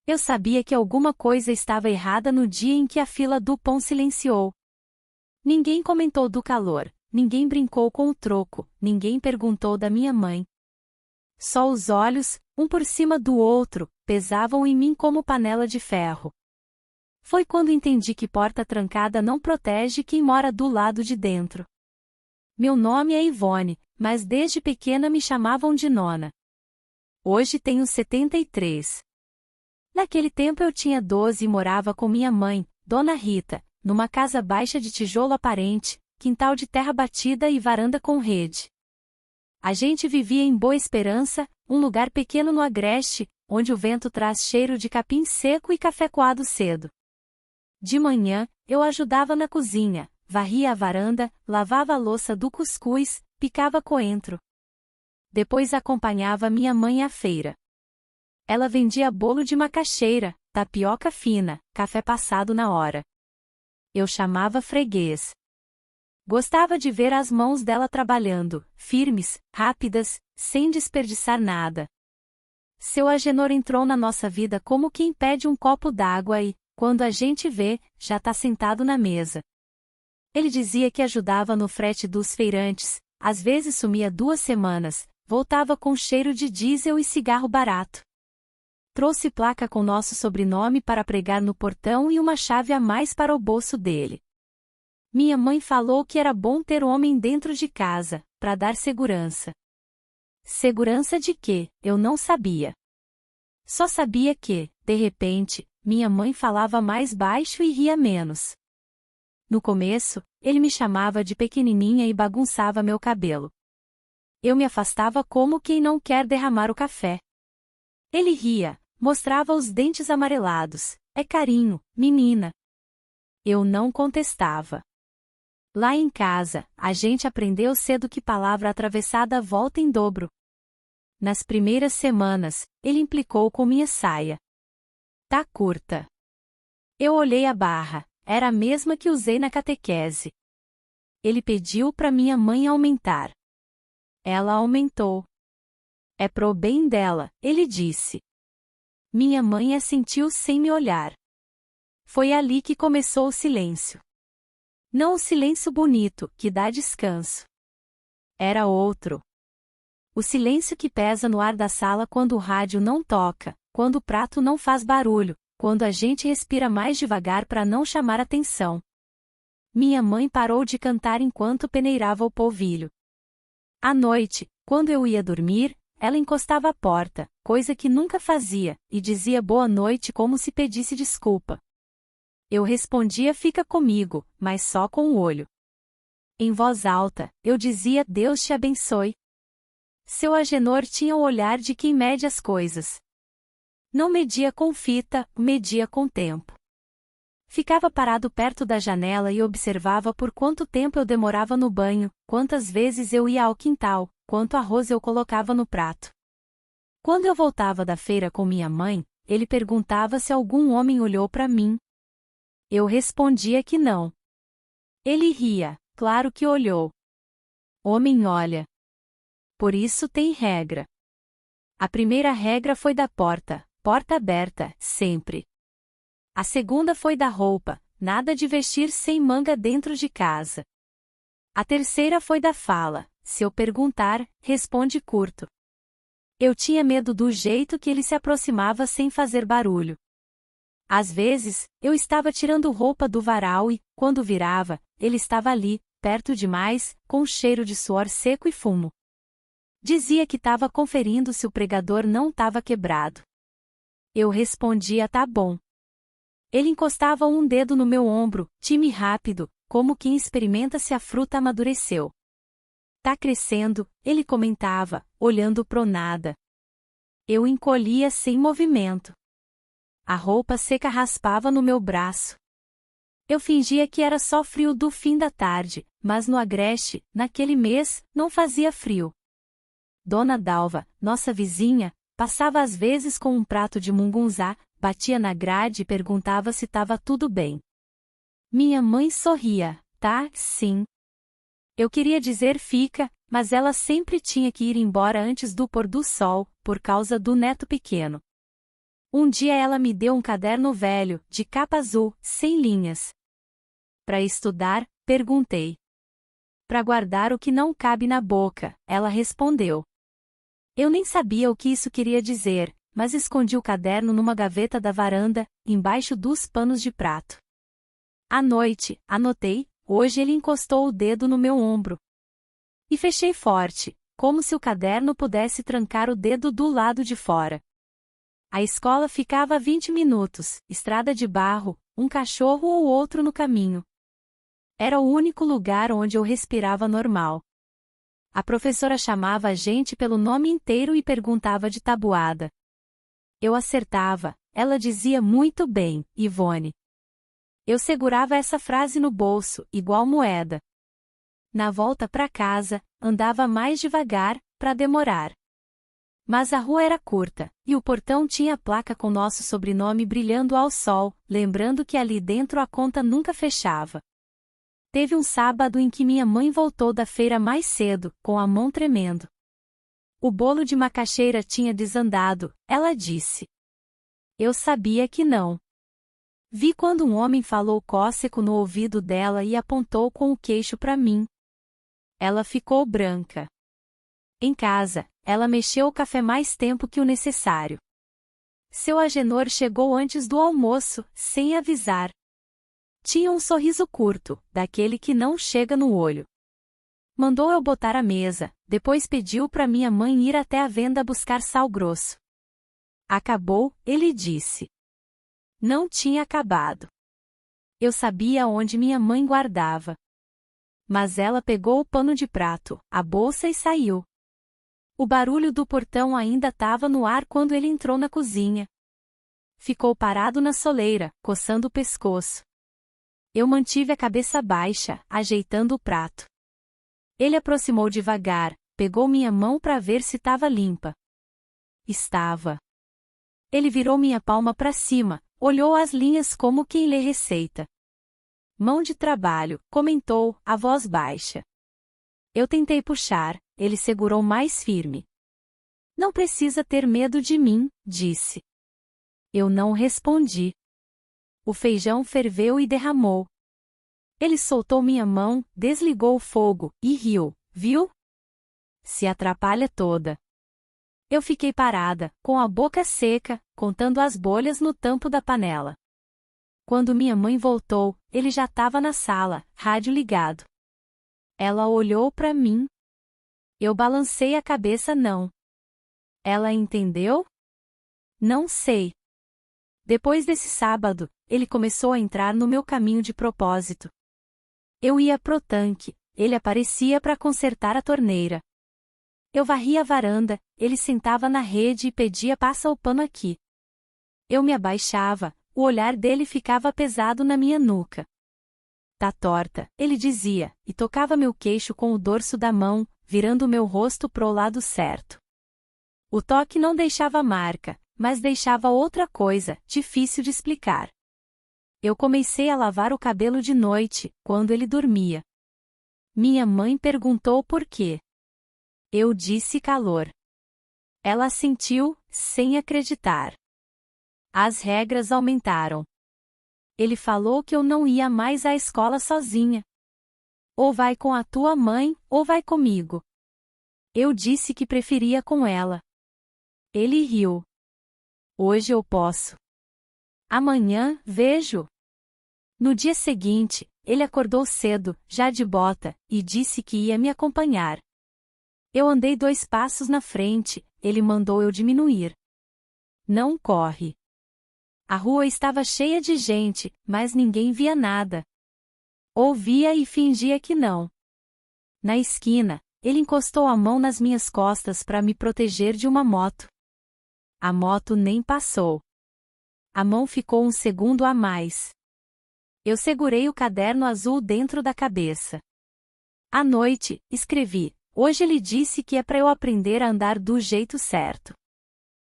Eu sabia que alguma coisa estava errada no dia em que a fila do pão silenciou. Ninguém comentou do calor, ninguém brincou com o troco, ninguém perguntou da minha mãe. Só os olhos, um por cima do outro, pesavam em mim como panela de ferro. Foi quando entendi que porta trancada não protege quem mora do lado de dentro. Meu nome é Ivone, mas desde pequena me chamavam de Nona. Hoje tenho 73. Naquele tempo eu tinha 12 e morava com minha mãe, Dona Rita, numa casa baixa de tijolo aparente, quintal de terra batida e varanda com rede. A gente vivia em Boa Esperança, um lugar pequeno no Agreste, onde o vento traz cheiro de capim seco e café coado cedo. De manhã, eu ajudava na cozinha, varria a varanda, lavava a louça do cuscuz, picava coentro. Depois acompanhava minha mãe à feira. Ela vendia bolo de macaxeira, tapioca fina, café passado na hora. Eu chamava freguês. Gostava de ver as mãos dela trabalhando, firmes, rápidas, sem desperdiçar nada. Seu Agenor entrou na nossa vida como quem pede um copo d'água e, quando a gente vê, já tá sentado na mesa. Ele dizia que ajudava no frete dos feirantes, às vezes sumia 2 semanas, voltava com cheiro de diesel e cigarro barato. Trouxe placa com nosso sobrenome para pregar no portão e uma chave a mais para o bolso dele. Minha mãe falou que era bom ter homem dentro de casa, para dar segurança. Segurança de quê? Eu não sabia. Só sabia que, de repente, minha mãe falava mais baixo e ria menos. No começo, ele me chamava de pequenininha e bagunçava meu cabelo. Eu me afastava como quem não quer derramar o café. Ele ria, mostrava os dentes amarelados. É carinho, menina. Eu não contestava. Lá em casa, a gente aprendeu cedo que palavra atravessada volta em dobro. Nas primeiras semanas, ele implicou com minha saia. Tá curta. Eu olhei a barra, era a mesma que usei na catequese. Ele pediu para minha mãe aumentar. Ela aumentou. É pro bem dela, ele disse. Minha mãe assentiu sem me olhar. Foi ali que começou o silêncio. Não o silêncio bonito, que dá descanso. Era outro. O silêncio que pesa no ar da sala quando o rádio não toca, quando o prato não faz barulho, quando a gente respira mais devagar para não chamar atenção. Minha mãe parou de cantar enquanto peneirava o polvilho. À noite, quando eu ia dormir, ela encostava a porta, coisa que nunca fazia, e dizia boa noite como se pedisse desculpa. Eu respondia fica comigo, mas só com o olho. Em voz alta, eu dizia Deus te abençoe. Seu Agenor tinha o olhar de quem mede as coisas. Não media com fita, media com tempo. Ficava parado perto da janela e observava por quanto tempo eu demorava no banho, quantas vezes eu ia ao quintal, quanto arroz eu colocava no prato. Quando eu voltava da feira com minha mãe, ele perguntava se algum homem olhou para mim. Eu respondia que não. Ele ria, claro que olhou. Homem olha. Por isso tem regra. A primeira regra foi da porta, porta aberta, sempre. A segunda foi da roupa, nada de vestir sem manga dentro de casa. A terceira foi da fala, se eu perguntar, responde curto. Eu tinha medo do jeito que ele se aproximava sem fazer barulho. Às vezes, eu estava tirando roupa do varal e, quando virava, ele estava ali, perto demais, com cheiro de suor seco e fumo. Dizia que estava conferindo se o pregador não estava quebrado. Eu respondia tá bom. Ele encostava um dedo no meu ombro, time rápido, como quem experimenta se a fruta amadureceu. Tá crescendo, ele comentava, olhando pro nada. Eu encolhia sem movimento. A roupa seca raspava no meu braço. Eu fingia que era só frio do fim da tarde, mas no Agreste, naquele mês, não fazia frio. Dona Dalva, nossa vizinha, passava às vezes com um prato de mungunzá, batia na grade e perguntava se estava tudo bem. Minha mãe sorria, tá, sim. Eu queria dizer fica, mas ela sempre tinha que ir embora antes do pôr do sol, por causa do neto pequeno. Um dia ela me deu um caderno velho, de capa azul, sem linhas. Para estudar, perguntei. Para guardar o que não cabe na boca, ela respondeu. Eu nem sabia o que isso queria dizer, mas escondi o caderno numa gaveta da varanda, embaixo dos panos de prato. À noite, anotei, hoje ele encostou o dedo no meu ombro. E fechei forte, como se o caderno pudesse trancar o dedo do lado de fora. A escola ficava a 20 minutos, estrada de barro, um cachorro ou outro no caminho. Era o único lugar onde eu respirava normal. A professora chamava a gente pelo nome inteiro e perguntava de tabuada. Eu acertava, ela dizia muito bem, Ivone. Eu segurava essa frase no bolso, igual moeda. Na volta para casa, andava mais devagar, para demorar. Mas a rua era curta, e o portão tinha placa com nosso sobrenome brilhando ao sol, lembrando que ali dentro a conta nunca fechava. Teve um sábado em que minha mãe voltou da feira mais cedo, com a mão tremendo. O bolo de macaxeira tinha desandado, ela disse. Eu sabia que não. Vi quando um homem falou cóceco no ouvido dela e apontou com o queixo para mim. Ela ficou branca. Em casa, ela mexeu o café mais tempo que o necessário. Seu Agenor chegou antes do almoço, sem avisar. Tinha um sorriso curto, daquele que não chega no olho. Mandou eu botar a mesa, depois pediu para minha mãe ir até a venda buscar sal grosso. Acabou, ele disse. Não tinha acabado. Eu sabia onde minha mãe guardava. Mas ela pegou o pano de prato, a bolsa e saiu. O barulho do portão ainda estava no ar quando ele entrou na cozinha. Ficou parado na soleira, coçando o pescoço. Eu mantive a cabeça baixa, ajeitando o prato. Ele aproximou devagar, pegou minha mão para ver se estava limpa. Estava. Ele virou minha palma para cima, olhou as linhas como quem lê receita. Mão de trabalho, comentou, a voz baixa. Eu tentei puxar, ele segurou mais firme. Não precisa ter medo de mim, disse. Eu não respondi. O feijão ferveu e derramou. Ele soltou minha mão, desligou o fogo, e riu, viu? Se atrapalha toda. Eu fiquei parada, com a boca seca, contando as bolhas no tampo da panela. Quando minha mãe voltou, ele já estava na sala, rádio ligado. Ela olhou para mim. Eu balancei a cabeça não. Ela entendeu? Não sei. Depois desse sábado, ele começou a entrar no meu caminho de propósito. Eu ia pro tanque, ele aparecia para consertar a torneira. Eu varria a varanda, ele sentava na rede e pedia passa o pano aqui. Eu me abaixava, o olhar dele ficava pesado na minha nuca. Tá torta, ele dizia, e tocava meu queixo com o dorso da mão, virando meu rosto pro lado certo. O toque não deixava marca, mas deixava outra coisa, difícil de explicar. Eu comecei a lavar o cabelo de noite, quando ele dormia. Minha mãe perguntou por quê. Eu disse calor. Ela assentiu, sem acreditar. As regras aumentaram. Ele falou que eu não ia mais à escola sozinha. Ou vai com a tua mãe, ou vai comigo. Eu disse que preferia com ela. Ele riu. Hoje eu posso. Amanhã, vejo. No dia seguinte, ele acordou cedo, já de bota, e disse que ia me acompanhar. Eu andei 2 passos na frente, ele mandou eu diminuir. Não corre. A rua estava cheia de gente, mas ninguém via nada. Ouvia e fingia que não. Na esquina, ele encostou a mão nas minhas costas para me proteger de uma moto. A moto nem passou. A mão ficou um segundo a mais. Eu segurei o caderno azul dentro da cabeça. À noite, escrevi. Hoje ele disse que é para eu aprender a andar do jeito certo.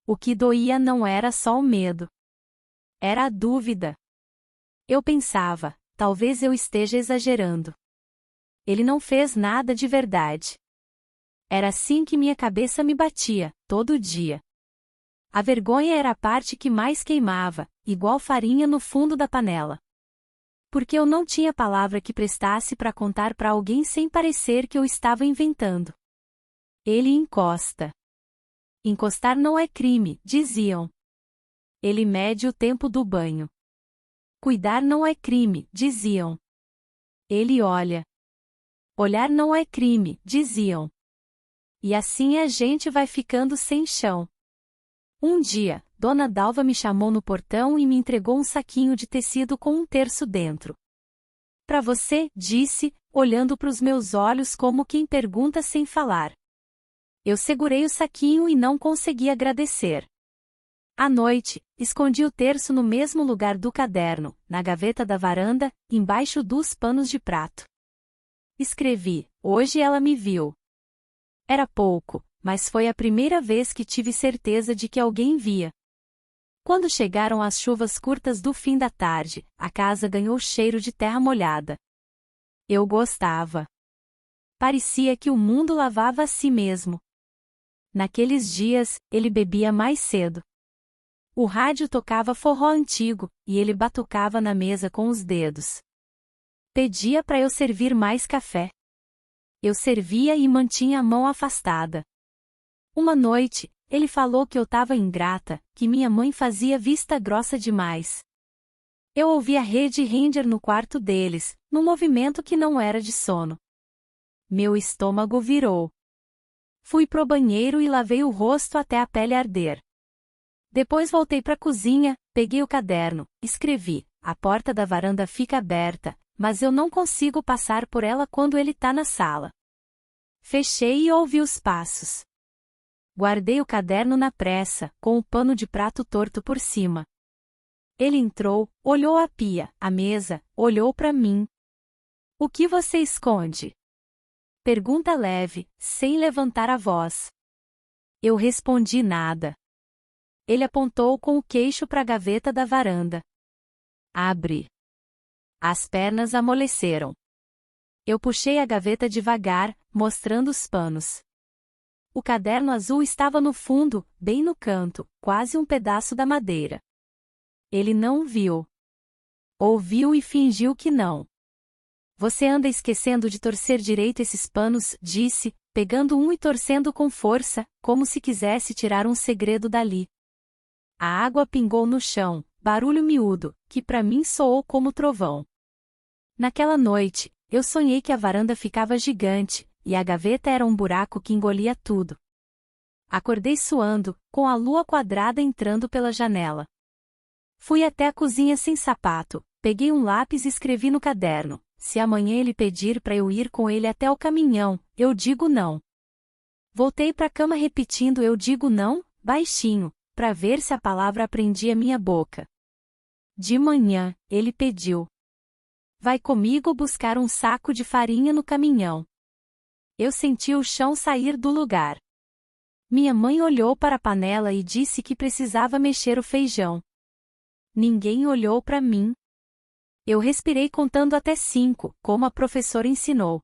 O que doía não era só o medo. Era a dúvida. Eu pensava, talvez eu esteja exagerando. Ele não fez nada de verdade. Era assim que minha cabeça me batia, todo dia. A vergonha era a parte que mais queimava, igual farinha no fundo da panela. Porque eu não tinha palavra que prestasse para contar para alguém sem parecer que eu estava inventando. Ele encosta. Encostar não é crime, diziam. Ele mede o tempo do banho. Cuidar não é crime, diziam. Ele olha. Olhar não é crime, diziam. E assim a gente vai ficando sem chão. Um dia, Dona Dalva me chamou no portão e me entregou um saquinho de tecido com um terço dentro. Para você, disse, olhando para os meus olhos como quem pergunta sem falar. Eu segurei o saquinho e não consegui agradecer. À noite, escondi o terço no mesmo lugar do caderno, na gaveta da varanda, embaixo dos panos de prato. Escrevi: hoje ela me viu. Era pouco, mas foi a primeira vez que tive certeza de que alguém via. Quando chegaram as chuvas curtas do fim da tarde, a casa ganhou cheiro de terra molhada. Eu gostava. Parecia que o mundo lavava a si mesmo. Naqueles dias, ele bebia mais cedo. O rádio tocava forró antigo, e ele batucava na mesa com os dedos. Pedia para eu servir mais café. Eu servia e mantinha a mão afastada. Uma noite, ele falou que eu estava ingrata, que minha mãe fazia vista grossa demais. Eu ouvi a rede render no quarto deles, num movimento que não era de sono. Meu estômago virou. Fui pro banheiro e lavei o rosto até a pele arder. Depois voltei para a cozinha, peguei o caderno, escrevi: a porta da varanda fica aberta, mas eu não consigo passar por ela quando ele tá na sala. Fechei e ouvi os passos. Guardei o caderno na pressa, com o pano de prato torto por cima. Ele entrou, olhou a pia, a mesa, olhou para mim. O que você esconde? Pergunta leve, sem levantar a voz. Eu respondi nada. Ele apontou com o queixo para a gaveta da varanda. Abre. As pernas amoleceram. Eu puxei a gaveta devagar, mostrando os panos. O caderno azul estava no fundo, bem no canto, quase um pedaço da madeira. Ele não viu. Ouviu e fingiu que não. Você anda esquecendo de torcer direito esses panos, disse, pegando um e torcendo com força, como se quisesse tirar um segredo dali. A água pingou no chão, barulho miúdo, que para mim soou como trovão. Naquela noite, eu sonhei que a varanda ficava gigante, e a gaveta era um buraco que engolia tudo. Acordei suando, com a lua quadrada entrando pela janela. Fui até a cozinha sem sapato, peguei um lápis e escrevi no caderno: se amanhã ele pedir para eu ir com ele até o caminhão, eu digo não. Voltei para a cama repetindo eu digo não, baixinho, para ver se a palavra aprendia minha boca. De manhã, ele pediu: vai comigo buscar um saco de farinha no caminhão. Eu senti o chão sair do lugar. Minha mãe olhou para a panela e disse que precisava mexer o feijão. Ninguém olhou para mim. Eu respirei contando até 5, como a professora ensinou.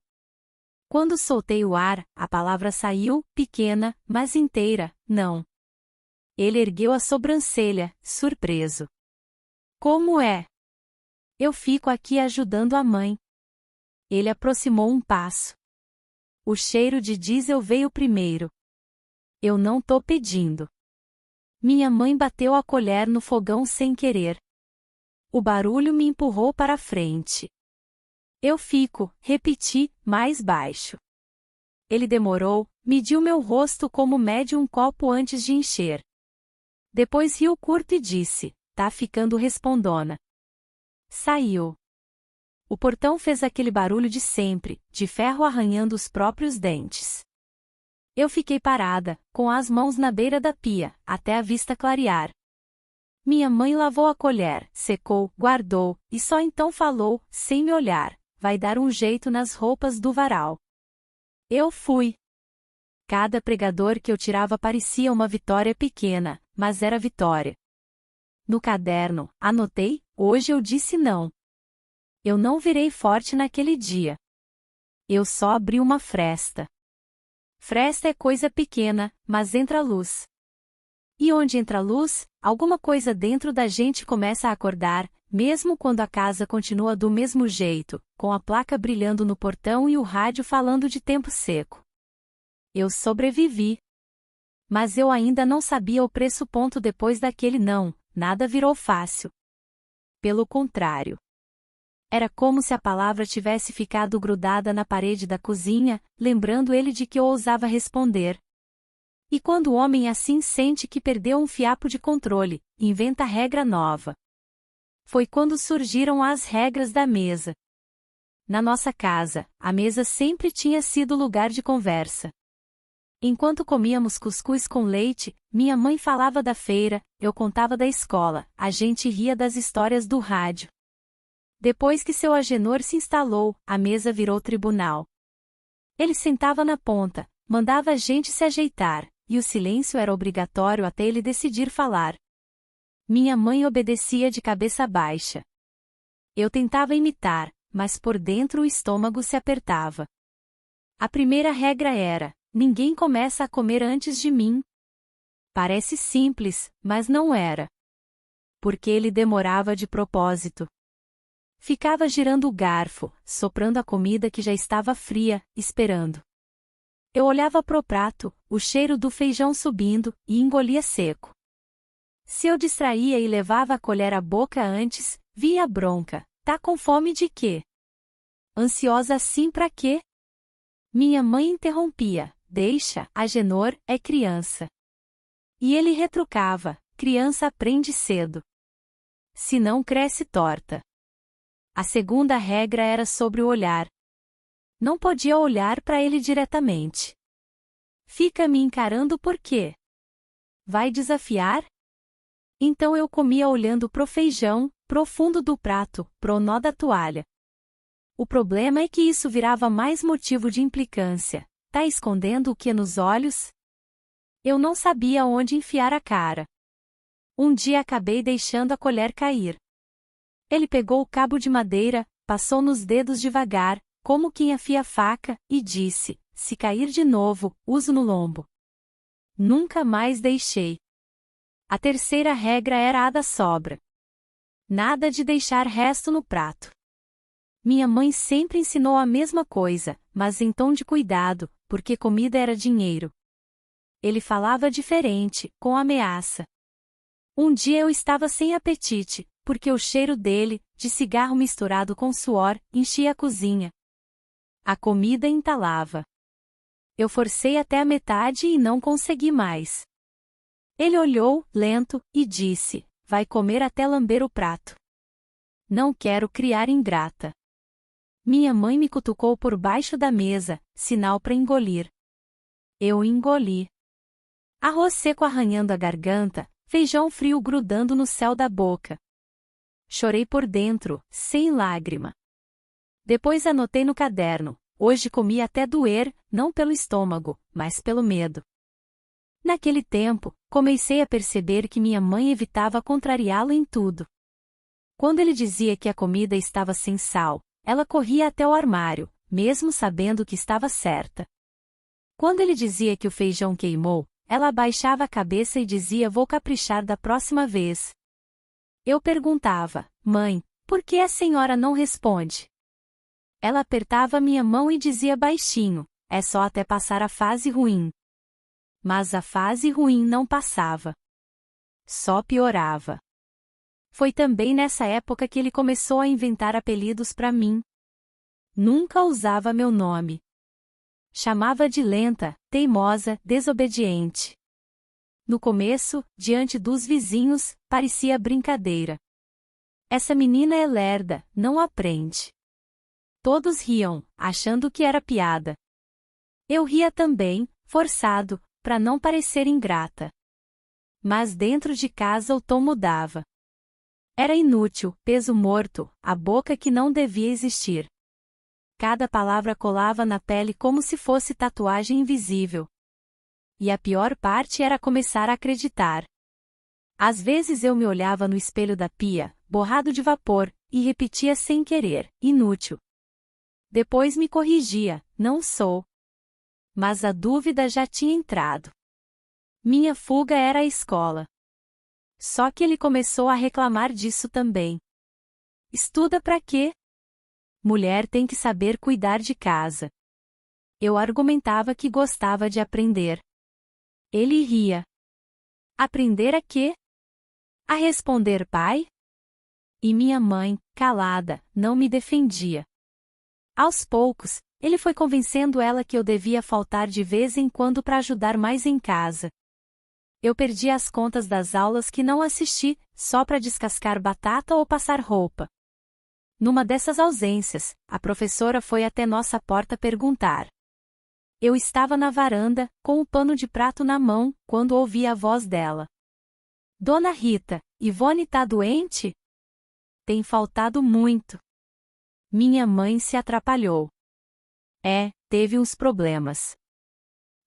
Quando soltei o ar, a palavra saiu, pequena, mas inteira: não. Ele ergueu a sobrancelha, surpreso. Como é? Eu fico aqui ajudando a mãe. Ele aproximou um passo. O cheiro de diesel veio primeiro. Eu não tô pedindo. Minha mãe bateu a colher no fogão sem querer. O barulho me empurrou para a frente. Eu fico, repeti, mais baixo. Ele demorou, mediu meu rosto como mede um copo antes de encher. Depois riu curto e disse: tá ficando respondona. Saiu. O portão fez aquele barulho de sempre, de ferro arranhando os próprios dentes. Eu fiquei parada, com as mãos na beira da pia, até a vista clarear. Minha mãe lavou a colher, secou, guardou, e só então falou, sem me olhar: vai dar um jeito nas roupas do varal. Eu fui. Cada pregador que eu tirava parecia uma vitória pequena, mas era vitória. No caderno, anotei: hoje eu disse não. Eu não virei forte naquele dia. Eu só abri uma fresta. Fresta é coisa pequena, mas entra luz. E onde entra a luz, alguma coisa dentro da gente começa a acordar, mesmo quando a casa continua do mesmo jeito, com a placa brilhando no portão e o rádio falando de tempo seco. Eu sobrevivi. Mas eu ainda não sabia o preço. Depois daquele não, nada virou fácil. Pelo contrário. Era como se a palavra tivesse ficado grudada na parede da cozinha, lembrando ele de que eu ousava responder. E quando o homem assim sente que perdeu um fiapo de controle, inventa regra nova. Foi quando surgiram as regras da mesa. Na nossa casa, a mesa sempre tinha sido lugar de conversa. Enquanto comíamos cuscuz com leite, minha mãe falava da feira, eu contava da escola, a gente ria das histórias do rádio. Depois que seu Agenor se instalou, a mesa virou tribunal. Ele sentava na ponta, mandava a gente se ajeitar, e o silêncio era obrigatório até ele decidir falar. Minha mãe obedecia de cabeça baixa. Eu tentava imitar, mas por dentro o estômago se apertava. A primeira regra era: ninguém começa a comer antes de mim. Parece simples, mas não era. Porque ele demorava de propósito. Ficava girando o garfo, soprando a comida que já estava fria, esperando. Eu olhava pro prato, o cheiro do feijão subindo, e engolia seco. Se eu distraía e levava a colher à boca antes, vinha a bronca. Tá com fome de quê? Ansiosa assim pra quê? Minha mãe interrompia. Deixa, Agenor, é criança. E ele retrucava. Criança aprende cedo. Se não cresce torta. A segunda regra era sobre o olhar. Não podia olhar para ele diretamente. Fica me encarando por quê? Vai desafiar? Então eu comia olhando pro feijão, pro fundo do prato, pro nó da toalha. O problema é que isso virava mais motivo de implicância. Tá escondendo o que nos olhos? Eu não sabia onde enfiar a cara. Um dia acabei deixando a colher cair. Ele pegou o cabo de madeira, passou nos dedos devagar, como quem afia a faca, e disse: se cair de novo, uso no lombo. Nunca mais deixei. A terceira regra era a da sobra. Nada de deixar resto no prato. Minha mãe sempre ensinou a mesma coisa, mas em tom de cuidado, porque comida era dinheiro. Ele falava diferente, com ameaça. Um dia eu estava sem apetite, porque o cheiro dele, de cigarro misturado com suor, enchia a cozinha. A comida entalava. Eu forcei até a metade e não consegui mais. Ele olhou, lento, e disse: vai comer até lamber o prato. Não quero criar ingrata. Minha mãe me cutucou por baixo da mesa, sinal para engolir. Eu engoli. Arroz seco arranhando a garganta, feijão frio grudando no céu da boca. Chorei por dentro, sem lágrima. Depois anotei no caderno: hoje comi até doer, não pelo estômago, mas pelo medo. Naquele tempo, comecei a perceber que minha mãe evitava contrariá-lo em tudo. Quando ele dizia que a comida estava sem sal, ela corria até o armário, mesmo sabendo que estava certa. Quando ele dizia que o feijão queimou, ela abaixava a cabeça e dizia: vou caprichar da próxima vez. Eu perguntava: mãe, por que a senhora não responde? Ela apertava minha mão e dizia baixinho: é só até passar a fase ruim. Mas a fase ruim não passava. Só piorava. Foi também nessa época que ele começou a inventar apelidos para mim. Nunca usava meu nome. Chamava de lenta, teimosa, desobediente. No começo, diante dos vizinhos, parecia brincadeira. Essa menina é lerda, não aprende. Todos riam, achando que era piada. Eu ria também, forçado, para não parecer ingrata. Mas dentro de casa o tom mudava. Era inútil, peso morto, a boca que não devia existir. Cada palavra colava na pele como se fosse tatuagem invisível. E a pior parte era começar a acreditar. Às vezes eu me olhava no espelho da pia, borrado de vapor, e repetia sem querer: inútil. Depois me corrigia: não sou. Mas a dúvida já tinha entrado. Minha fuga era a escola. Só que ele começou a reclamar disso também. Estuda pra quê? Mulher tem que saber cuidar de casa. Eu argumentava que gostava de aprender. Ele ria. Aprender a quê? A responder pai? E minha mãe, calada, não me defendia. Aos poucos, ele foi convencendo ela que eu devia faltar de vez em quando para ajudar mais em casa. Eu perdi as contas das aulas que não assisti, só para descascar batata ou passar roupa. Numa dessas ausências, a professora foi até nossa porta perguntar. Eu estava na varanda, com o pano de prato na mão, quando ouvi a voz dela. Dona Rita, Ivone tá doente? Tem faltado muito. Minha mãe se atrapalhou. Teve uns problemas.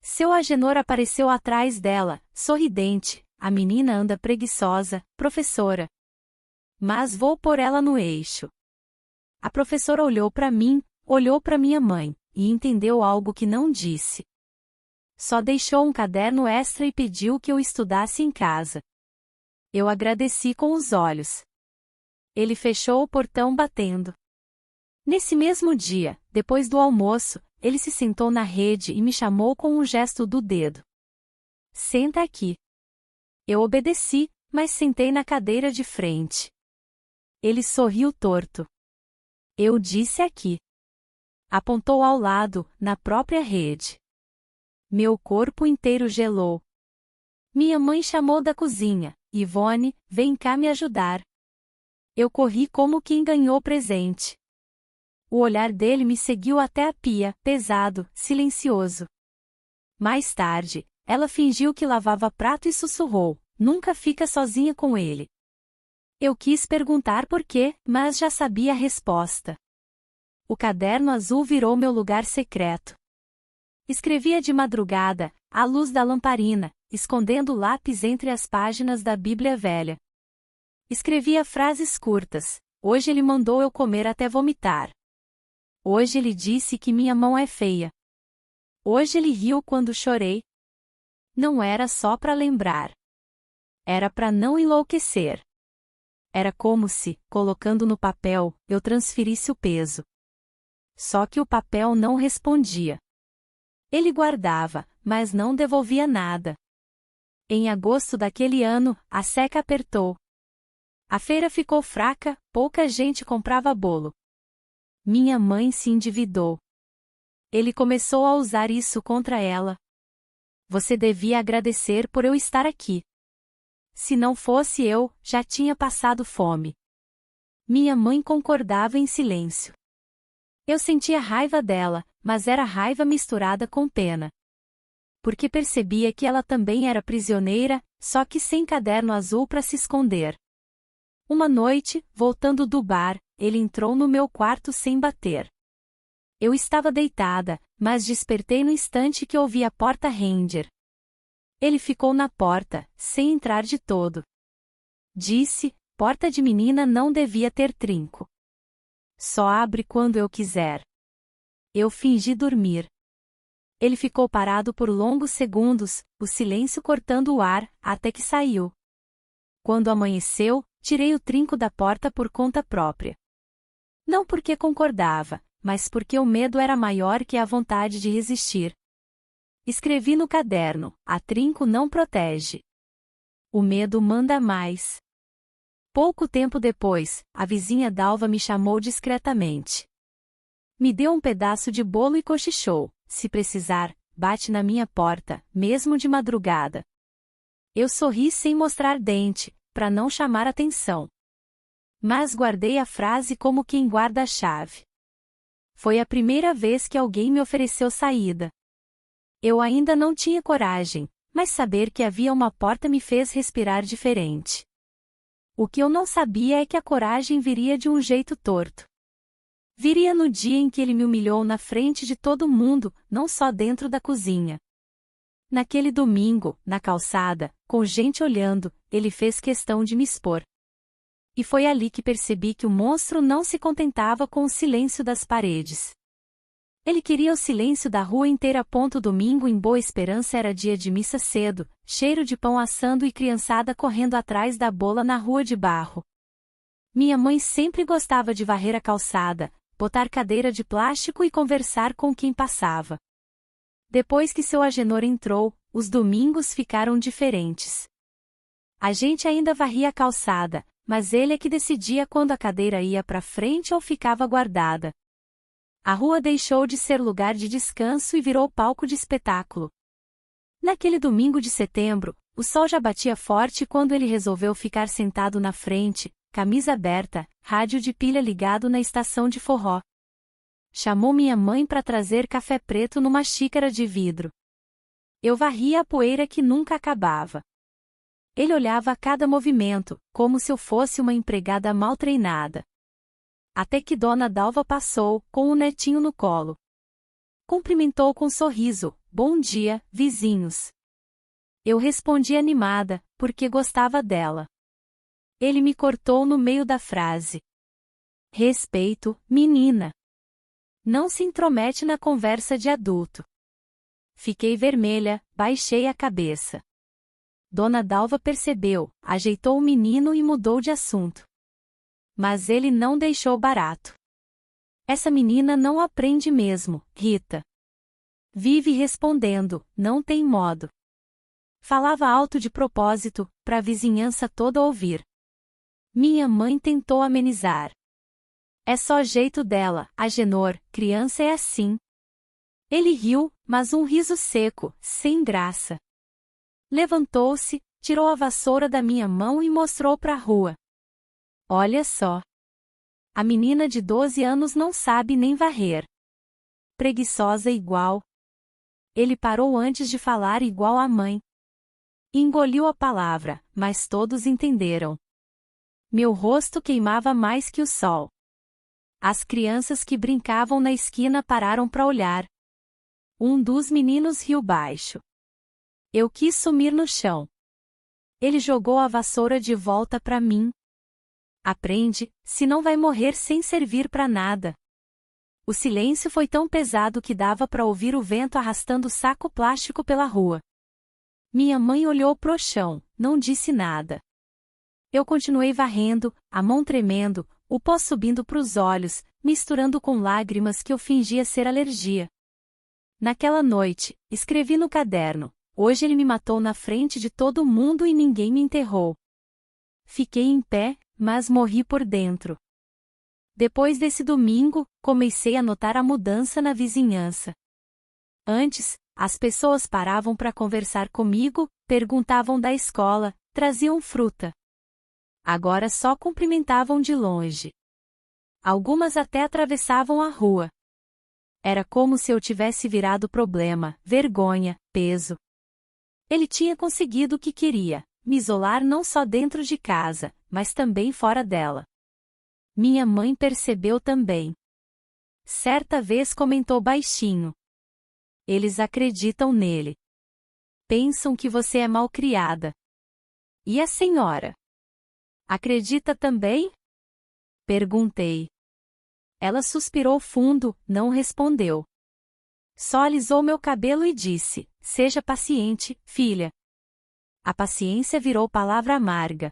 Seu Agenor apareceu atrás dela, sorridente. A menina anda preguiçosa, professora. Mas vou pôr ela no eixo. A professora olhou para mim, olhou para minha mãe, e entendeu algo que não disse. Só deixou um caderno extra e pediu que eu estudasse em casa. Eu agradeci com os olhos. Ele fechou o portão batendo. Nesse mesmo dia, depois do almoço, ele se sentou na rede e me chamou com um gesto do dedo. Senta aqui. Eu obedeci, mas sentei na cadeira de frente. Ele sorriu torto. Eu disse aqui. Apontou ao lado, na própria rede. Meu corpo inteiro gelou. Minha mãe chamou da cozinha. Ivone, vem cá me ajudar. Eu corri como quem ganhou presente. O olhar dele me seguiu até a pia, pesado, silencioso. Mais tarde, ela fingiu que lavava prato e sussurrou, nunca fica sozinha com ele. Eu quis perguntar por quê, mas já sabia a resposta. O caderno azul virou meu lugar secreto. Escrevia de madrugada, à luz da lamparina, escondendo o lápis entre as páginas da Bíblia Velha. Escrevia frases curtas. Hoje ele mandou eu comer até vomitar. Hoje ele disse que minha mão é feia. Hoje ele riu quando chorei. Não era só para lembrar. Era para não enlouquecer. Era como se, colocando no papel, eu transferisse o peso. Só que o papel não respondia. Ele guardava, mas não devolvia nada. Em agosto daquele ano, a seca apertou. A feira ficou fraca, pouca gente comprava bolo. Minha mãe se endividou. Ele começou a usar isso contra ela. Você devia agradecer por eu estar aqui. Se não fosse eu, já tinha passado fome. Minha mãe concordava em silêncio. Eu sentia raiva dela, mas era raiva misturada com pena. Porque percebia que ela também era prisioneira, só que sem caderno azul para se esconder. Uma noite, voltando do bar, ele entrou no meu quarto sem bater. Eu estava deitada, mas despertei no instante que ouvi a porta render. Ele ficou na porta, sem entrar de todo. Disse, porta de menina não devia ter trinco. Só abre quando eu quiser. Eu fingi dormir. Ele ficou parado por longos segundos, o silêncio cortando o ar, até que saiu. Quando amanheceu, tirei o trinco da porta por conta própria. Não porque concordava, mas porque o medo era maior que a vontade de resistir. Escrevi no caderno, a trinco não protege. O medo manda mais. Pouco tempo depois, a vizinha Dalva me chamou discretamente. Me deu um pedaço de bolo e cochichou, se precisar, bate na minha porta, mesmo de madrugada. Eu sorri sem mostrar dente, para não chamar atenção. Mas guardei a frase como quem guarda a chave. Foi a primeira vez que alguém me ofereceu saída. Eu ainda não tinha coragem, mas saber que havia uma porta me fez respirar diferente. O que eu não sabia é que a coragem viria de um jeito torto. Viria no dia em que ele me humilhou na frente de todo mundo, não só dentro da cozinha. Naquele domingo, na calçada, com gente olhando, ele fez questão de me expor. E foi ali que percebi que o monstro não se contentava com o silêncio das paredes. Ele queria o silêncio da rua inteira. Domingo em Boa Esperança era dia de missa cedo, cheiro de pão assando e criançada correndo atrás da bola na rua de barro. Minha mãe sempre gostava de varrer a calçada, botar cadeira de plástico e conversar com quem passava. Depois que seu Agenor entrou, os domingos ficaram diferentes. A gente ainda varria a calçada, mas ele é que decidia quando a cadeira ia para frente ou ficava guardada. A rua deixou de ser lugar de descanso e virou palco de espetáculo. Naquele domingo de setembro, o sol já batia forte quando ele resolveu ficar sentado na frente, camisa aberta, rádio de pilha ligado na estação de forró. Chamou minha mãe para trazer café preto numa xícara de vidro. Eu varria a poeira que nunca acabava. Ele olhava a cada movimento, como se eu fosse uma empregada mal treinada. Até que Dona Dalva passou, com o netinho no colo. Cumprimentou com sorriso: "Bom dia, vizinhos." Eu respondi animada, porque gostava dela. Ele me cortou no meio da frase. "Respeito, menina. Não se intromete na conversa de adulto." Fiquei vermelha, baixei a cabeça. Dona Dalva percebeu, ajeitou o menino e mudou de assunto. Mas ele não deixou barato. "Essa menina não aprende mesmo, Rita. Vive respondendo, não tem modo." Falava alto de propósito, para a vizinhança toda ouvir. Minha mãe tentou amenizar. "É só jeito dela, Agenor, criança é assim." Ele riu, mas um riso seco, sem graça. Levantou-se, tirou a vassoura da minha mão e mostrou para a rua. "Olha só. A menina de 12 anos não sabe nem varrer. Preguiçosa igual." Ele parou antes de falar igual a mãe. Engoliu a palavra, mas todos entenderam. Meu rosto queimava mais que o sol. As crianças que brincavam na esquina pararam para olhar. Um dos meninos riu baixo. Eu quis sumir no chão. Ele jogou a vassoura de volta para mim. "Aprende, se não vai morrer sem servir para nada." O silêncio foi tão pesado que dava para ouvir o vento arrastando saco plástico pela rua. Minha mãe olhou pro chão, não disse nada. Eu continuei varrendo, a mão tremendo, o pó subindo pros olhos, misturando com lágrimas que eu fingia ser alergia. Naquela noite, escrevi no caderno: "Hoje ele me matou na frente de todo mundo e ninguém me enterrou." Fiquei em pé, mas morri por dentro. Depois desse domingo, comecei a notar a mudança na vizinhança. Antes, as pessoas paravam para conversar comigo, perguntavam da escola, traziam fruta. Agora só cumprimentavam de longe. Algumas até atravessavam a rua. Era como se eu tivesse virado problema, vergonha, peso. Ele tinha conseguido o que queria, me isolar não só dentro de casa, mas também fora dela. Minha mãe percebeu também. Certa vez comentou baixinho: "Eles acreditam nele. Pensam que você é malcriada." "E a senhora? Acredita também?" Perguntei. Ela suspirou fundo, não respondeu. Só alisou meu cabelo e disse: "Seja paciente, filha." A paciência virou palavra amarga.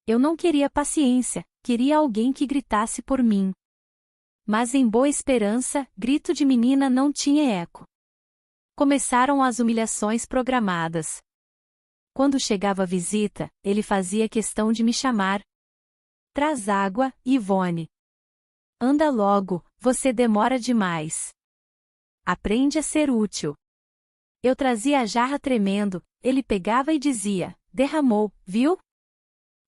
Eu não queria paciência, queria alguém que gritasse por mim. Mas em Boa Esperança, grito de menina não tinha eco. Começaram as humilhações programadas. Quando chegava a visita, ele fazia questão de me chamar. "Traz água, Ivone." "Anda logo, você demora demais." "Aprende a ser útil." Eu trazia a jarra tremendo, ele pegava e dizia: "Derramou, viu?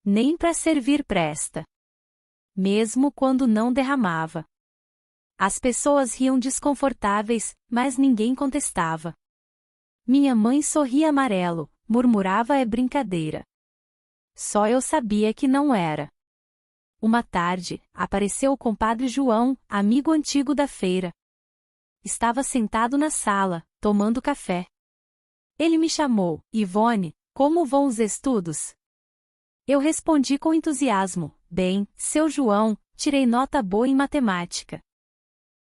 Nem para servir presta." Mesmo quando não derramava. As pessoas riam desconfortáveis, mas ninguém contestava. Minha mãe sorria amarelo, murmurava: "É brincadeira." Só eu sabia que não era. Uma tarde, apareceu o compadre João, amigo antigo da feira. Estava sentado na sala, tomando café. Ele me chamou: "Ivone, como vão os estudos?" Eu respondi com entusiasmo: "Bem, seu João, tirei nota boa em matemática."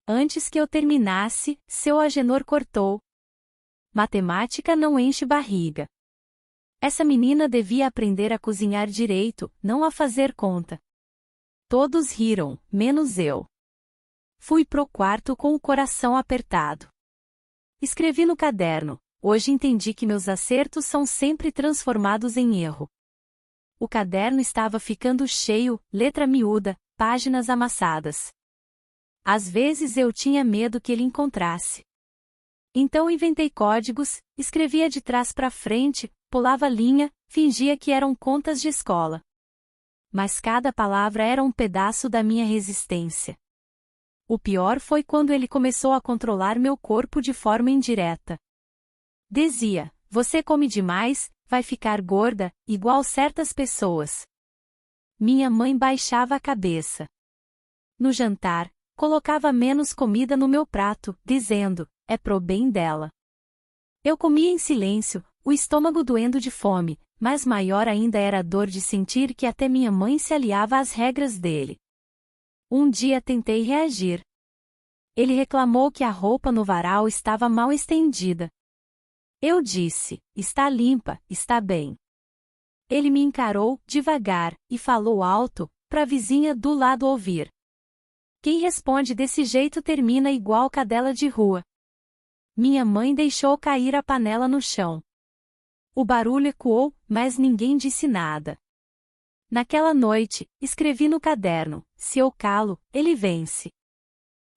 Antes que eu terminasse, seu Agenor cortou. Matemática não enche barriga. Essa menina devia aprender a cozinhar direito, não a fazer conta. Todos riram, menos eu. Fui pro quarto com o coração apertado. Escrevi no caderno: hoje entendi que meus acertos são sempre transformados em erro. O caderno estava ficando cheio, letra miúda, páginas amassadas. Às vezes eu tinha medo que ele encontrasse. Então inventei códigos, escrevia de trás para frente, pulava linha, fingia que eram contas de escola. Mas cada palavra era um pedaço da minha resistência. O pior foi quando ele começou a controlar meu corpo de forma indireta. Dizia: você come demais, vai ficar gorda, igual certas pessoas. Minha mãe baixava a cabeça. No jantar, colocava menos comida no meu prato, dizendo: é pro bem dela. Eu comia em silêncio, o estômago doendo de fome, mas maior ainda era a dor de sentir que até minha mãe se aliava às regras dele. Um dia tentei reagir. Ele reclamou que a roupa no varal estava mal estendida. Eu disse: está limpa, está bem. Ele me encarou, devagar, e falou alto, para a vizinha do lado ouvir. Quem responde desse jeito termina igual cadela de rua. Minha mãe deixou cair a panela no chão. O barulho ecoou, mas ninguém disse nada. Naquela noite, escrevi no caderno: se eu calo, ele vence.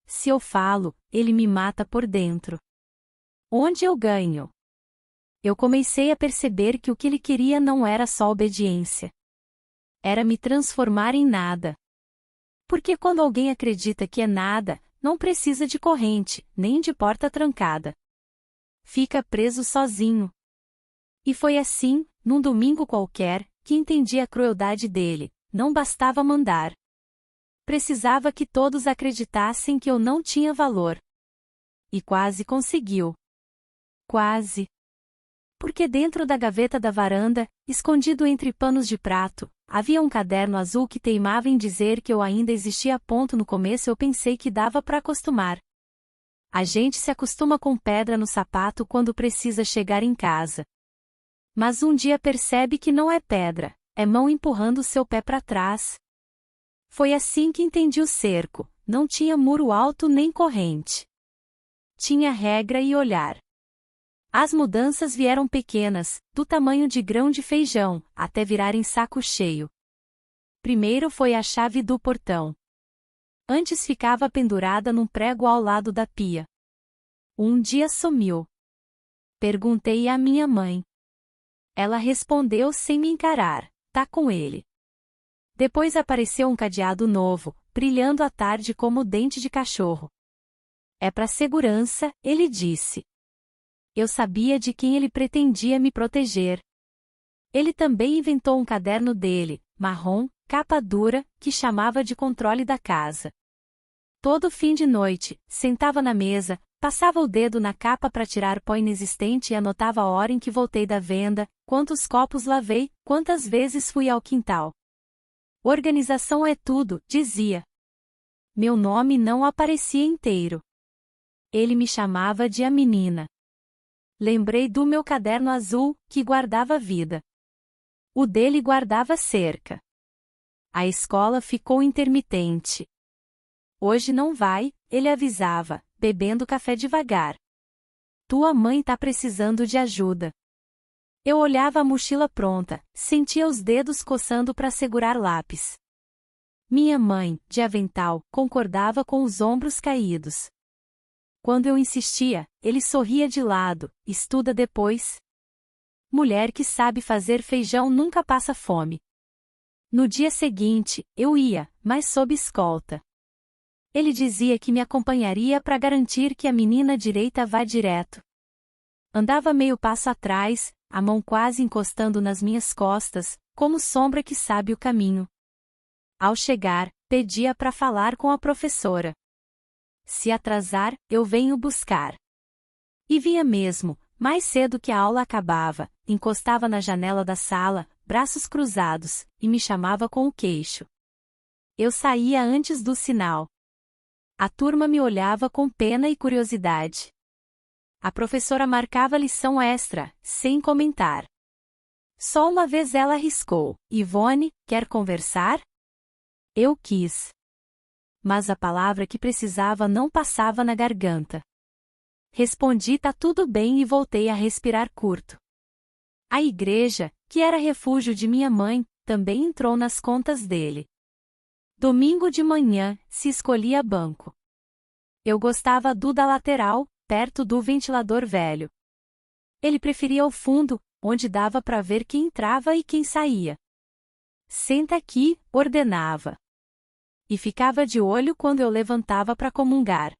Se eu falo, ele me mata por dentro. Onde eu ganho? Eu comecei a perceber que o que ele queria não era só obediência. Era me transformar em nada. Porque quando alguém acredita que é nada, não precisa de corrente, nem de porta trancada. Fica preso sozinho. E foi assim, num domingo qualquer, que entendi a crueldade dele. Não bastava mandar. Precisava que todos acreditassem que eu não tinha valor. E quase conseguiu. Quase. Porque dentro da gaveta da varanda, escondido entre panos de prato, havia um caderno azul que teimava em dizer que eu ainda existia. No começo eu pensei que dava para acostumar. A gente se acostuma com pedra no sapato quando precisa chegar em casa. Mas um dia percebe que não é pedra, é mão empurrando seu pé para trás. Foi assim que entendi o cerco: não tinha muro alto nem corrente. Tinha regra e olhar. As mudanças vieram pequenas, do tamanho de grão de feijão, até virarem saco cheio. Primeiro foi a chave do portão. Antes ficava pendurada num prego ao lado da pia. Um dia sumiu. Perguntei à minha mãe. Ela respondeu sem me encarar: tá com ele. Depois apareceu um cadeado novo, brilhando à tarde como dente de cachorro. É para segurança, ele disse. Eu sabia de quem ele pretendia me proteger. Ele também inventou um caderno dele, marrom, capa dura, que chamava de controle da casa. Todo fim de noite, sentava na mesa, passava o dedo na capa para tirar pó inexistente e anotava a hora em que voltei da venda, quantos copos lavei, quantas vezes fui ao quintal. Organização é tudo, dizia. Meu nome não aparecia inteiro. Ele me chamava de a menina. Lembrei do meu caderno azul, que guardava vida. O dele guardava cerca. A escola ficou intermitente. Hoje não vai, ele avisava, bebendo café devagar. Tua mãe tá precisando de ajuda. Eu olhava a mochila pronta, sentia os dedos coçando para segurar lápis. Minha mãe, de avental, concordava com os ombros caídos. Quando eu insistia, ele sorria de lado: estuda depois. Mulher que sabe fazer feijão nunca passa fome. No dia seguinte, eu ia, mas sob escolta. Ele dizia que me acompanharia para garantir que a menina direita vá direto. Andava meio passo atrás, a mão quase encostando nas minhas costas, como sombra que sabe o caminho. Ao chegar, pedia para falar com a professora. Se atrasar, eu venho buscar. E vinha mesmo, mais cedo que a aula acabava, encostava na janela da sala, braços cruzados, e me chamava com o queixo. Eu saía antes do sinal. A turma me olhava com pena e curiosidade. A professora marcava lição extra, sem comentar. Só uma vez ela arriscou: Ivone, quer conversar? Eu quis. Mas a palavra que precisava não passava na garganta. Respondi: tá tudo bem, e voltei a respirar curto. A igreja, que era refúgio de minha mãe, também entrou nas contas dele. Domingo de manhã, se escolhia banco. Eu gostava do da lateral, perto do ventilador velho. Ele preferia o fundo, onde dava para ver quem entrava e quem saía. Senta aqui, ordenava. E ficava de olho quando eu levantava para comungar.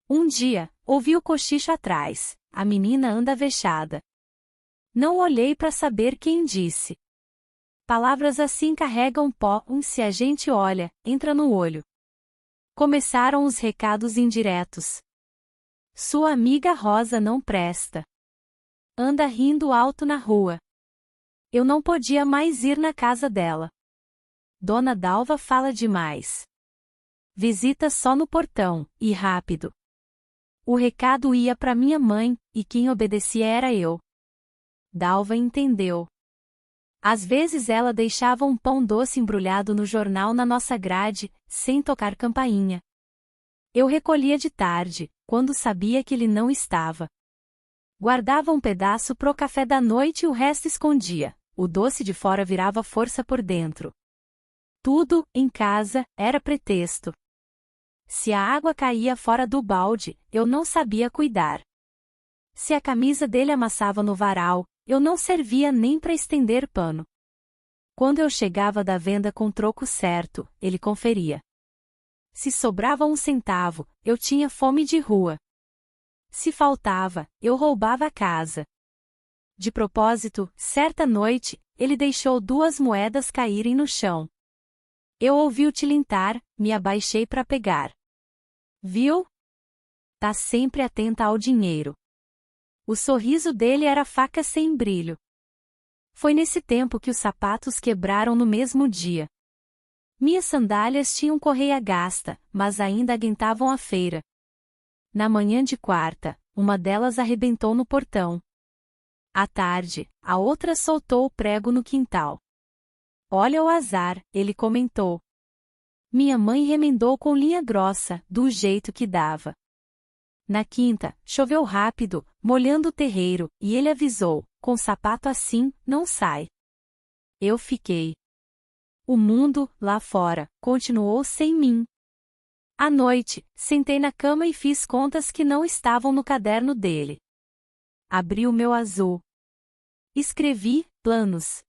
Um dia, ouvi o cochicho atrás: a menina anda vexada. Não olhei para saber quem disse. Palavras assim carregam pó, se a gente olha, entra no olho. Começaram os recados indiretos. Sua amiga Rosa não presta. Anda rindo alto na rua. Eu não podia mais ir na casa dela. Dona Dalva fala demais. Visita só no portão, e rápido. O recado ia para minha mãe, e quem obedecia era eu. Dalva entendeu. Às vezes ela deixava um pão doce embrulhado no jornal na nossa grade, sem tocar campainha. Eu recolhia de tarde, quando sabia que ele não estava. Guardava um pedaço pro café da noite e o resto escondia. O doce de fora virava força por dentro. Tudo, em casa, era pretexto. Se a água caía fora do balde, eu não sabia cuidar. Se a camisa dele amassava no varal, eu não servia nem para estender pano. Quando eu chegava da venda com troco certo, ele conferia. Se sobrava um centavo, eu tinha fome de rua. Se faltava, eu roubava a casa. De propósito, certa noite, ele deixou 2 moedas caírem no chão. Eu ouvi-o tilintar, me abaixei para pegar. Viu? Tá sempre atenta ao dinheiro. O sorriso dele era faca sem brilho. Foi nesse tempo que os sapatos quebraram no mesmo dia. Minhas sandálias tinham correia gasta, mas ainda aguentavam a feira. Na manhã de quarta, uma delas arrebentou no portão. À tarde, a outra soltou o prego no quintal. Olha o azar, ele comentou. Minha mãe remendou com linha grossa, do jeito que dava. Na quinta, choveu rápido, molhando o terreiro, e ele avisou: com sapato assim, não sai. Eu fiquei. O mundo, lá fora, continuou sem mim. À noite, sentei na cama e fiz contas que não estavam no caderno dele. Abri o meu azul. Escrevi: planos.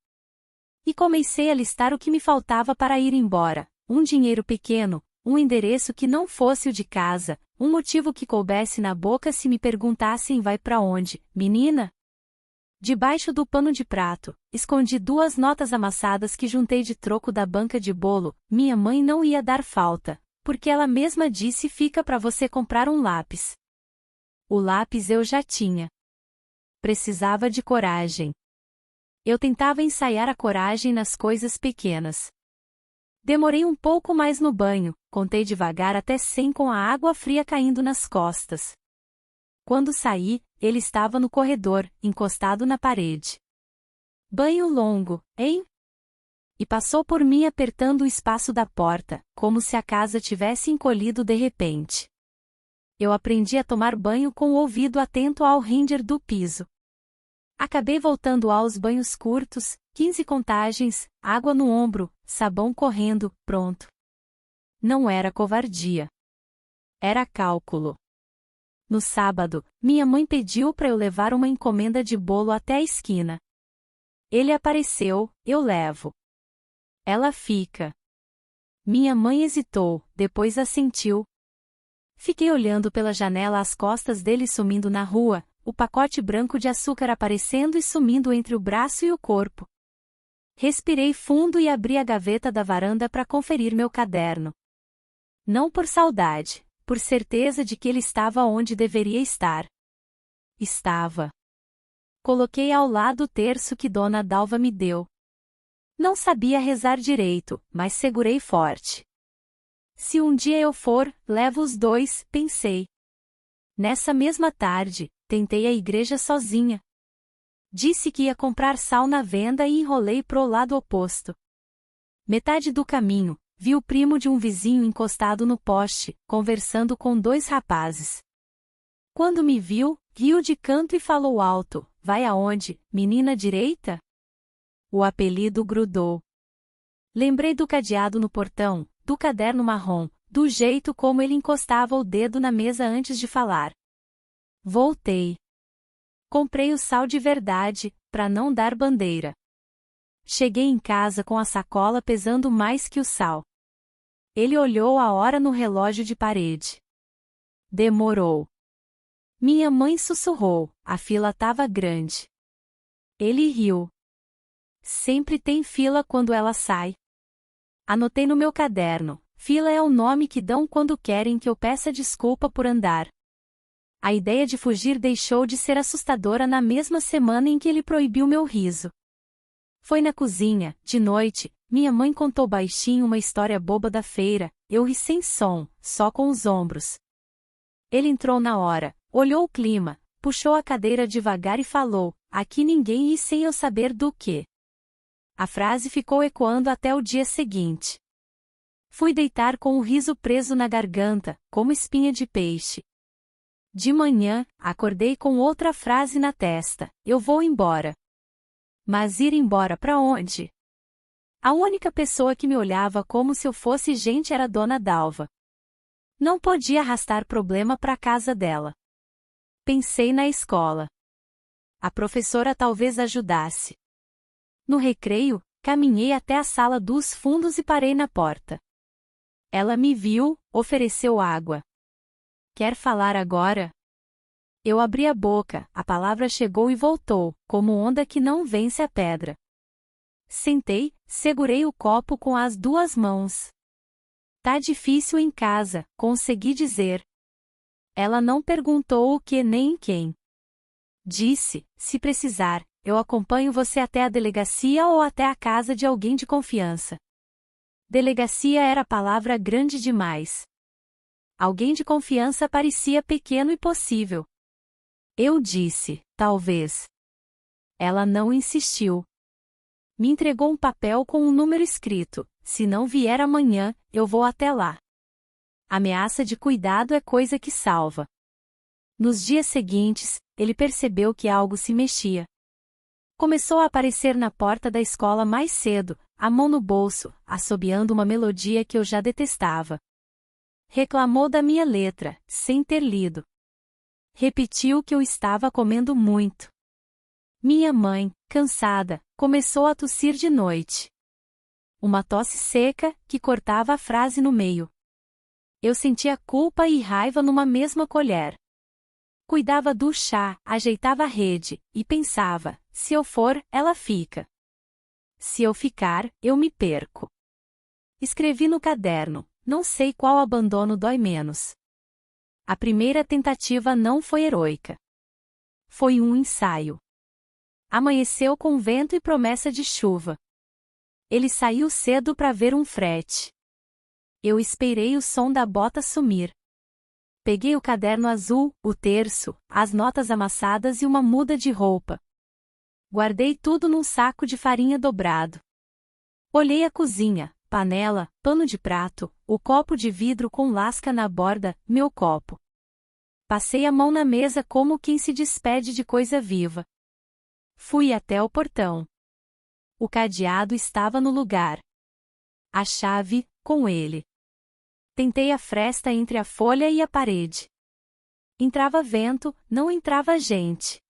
E comecei a listar o que me faltava para ir embora: um dinheiro pequeno, um endereço que não fosse o de casa, um motivo que coubesse na boca se me perguntassem: vai para onde, menina? Debaixo do pano de prato, escondi 2 notas amassadas que juntei de troco da banca de bolo. Minha mãe não ia dar falta, porque ela mesma disse: fica para você comprar um lápis. O lápis eu já tinha. Precisava de coragem. Eu tentava ensaiar a coragem nas coisas pequenas. Demorei um pouco mais no banho, contei devagar até 100 com a água fria caindo nas costas. Quando saí, ele estava no corredor, encostado na parede. Banho longo, hein? E passou por mim apertando o espaço da porta, como se a casa tivesse encolhido de repente. Eu aprendi a tomar banho com o ouvido atento ao render do piso. Acabei voltando aos banhos curtos, 15 contagens, água no ombro, sabão correndo, pronto. Não era covardia. Era cálculo. No sábado, minha mãe pediu para eu levar uma encomenda de bolo até a esquina. Ele apareceu: eu levo. Ela fica. Minha mãe hesitou, depois assentiu. Fiquei olhando pela janela as costas dele sumindo na rua, o pacote branco de açúcar aparecendo e sumindo entre o braço e o corpo. Respirei fundo e abri a gaveta da varanda para conferir meu caderno. Não por saudade, por certeza de que ele estava onde deveria estar. Estava. Coloquei ao lado o terço que Dona Dalva me deu. Não sabia rezar direito, mas segurei forte. Se um dia eu for, levo os dois, pensei. Nessa mesma tarde, tentei a igreja sozinha. Disse que ia comprar sal na venda e enrolei pro lado oposto. Metade do caminho, vi o primo de um vizinho encostado no poste, conversando com dois rapazes. Quando me viu, riu de canto e falou alto: "Vai aonde, menina direita?" O apelido grudou. Lembrei do cadeado no portão, do caderno marrom, do jeito como ele encostava o dedo na mesa antes de falar. Voltei. Comprei o sal de verdade, para não dar bandeira. Cheguei em casa com a sacola pesando mais que o sal. Ele olhou a hora no relógio de parede. Demorou. Minha mãe sussurrou, a fila tava grande. Ele riu. Sempre tem fila quando ela sai. Anotei no meu caderno, fila é o nome que dão quando querem que eu peça desculpa por andar. A ideia de fugir deixou de ser assustadora na mesma semana em que ele proibiu meu riso. Foi na cozinha, de noite, minha mãe contou baixinho uma história boba da feira, eu ri sem som, só com os ombros. Ele entrou na hora, olhou o clima, puxou a cadeira devagar e falou: "Aqui ninguém ri sem eu saber do quê." A frase ficou ecoando até o dia seguinte. Fui deitar com o riso preso na garganta, como espinha de peixe. De manhã, acordei com outra frase na testa: "Eu vou embora." Mas ir embora para onde? A única pessoa que me olhava como se eu fosse gente era Dona Dalva. Não podia arrastar problema para a casa dela. Pensei na escola. A professora talvez ajudasse. No recreio, caminhei até a sala dos fundos e parei na porta. Ela me viu, ofereceu água. "Quer falar agora?" Eu abri a boca, a palavra chegou e voltou, como onda que não vence a pedra. Sentei, segurei o copo com as duas mãos. "Tá difícil em casa", consegui dizer. Ela não perguntou o que nem quem. Disse: "Se precisar, eu acompanho você até a delegacia ou até a casa de alguém de confiança." Delegacia era palavra grande demais. Alguém de confiança parecia pequeno e possível. Eu disse: "Talvez." Ela não insistiu. Me entregou um papel com um número escrito: "Se não vier amanhã, eu vou até lá." Ameaça de cuidado é coisa que salva. Nos dias seguintes, ele percebeu que algo se mexia. Começou a aparecer na porta da escola mais cedo, a mão no bolso, assobiando uma melodia que eu já detestava. Reclamou da minha letra, sem ter lido. Repetiu que eu estava comendo muito. Minha mãe, cansada, começou a tossir de noite. Uma tosse seca, que cortava a frase no meio. Eu sentia culpa e raiva numa mesma colher. Cuidava do chá, ajeitava a rede, e pensava: se eu for, ela fica. Se eu ficar, eu me perco. Escrevi no caderno: não sei qual abandono dói menos. A primeira tentativa não foi heroica. Foi um ensaio. Amanheceu com vento e promessa de chuva. Ele saiu cedo para ver um frete. Eu esperei o som da bota sumir. Peguei o caderno azul, o terço, as notas amassadas e uma muda de roupa. Guardei tudo num saco de farinha dobrado. Olhei a cozinha, panela, pano de prato, o copo de vidro com lasca na borda, meu copo. Passei a mão na mesa como quem se despede de coisa viva. Fui até o portão. O cadeado estava no lugar. A chave, com ele. Tentei a fresta entre a folha e a parede. Entrava vento, não entrava gente.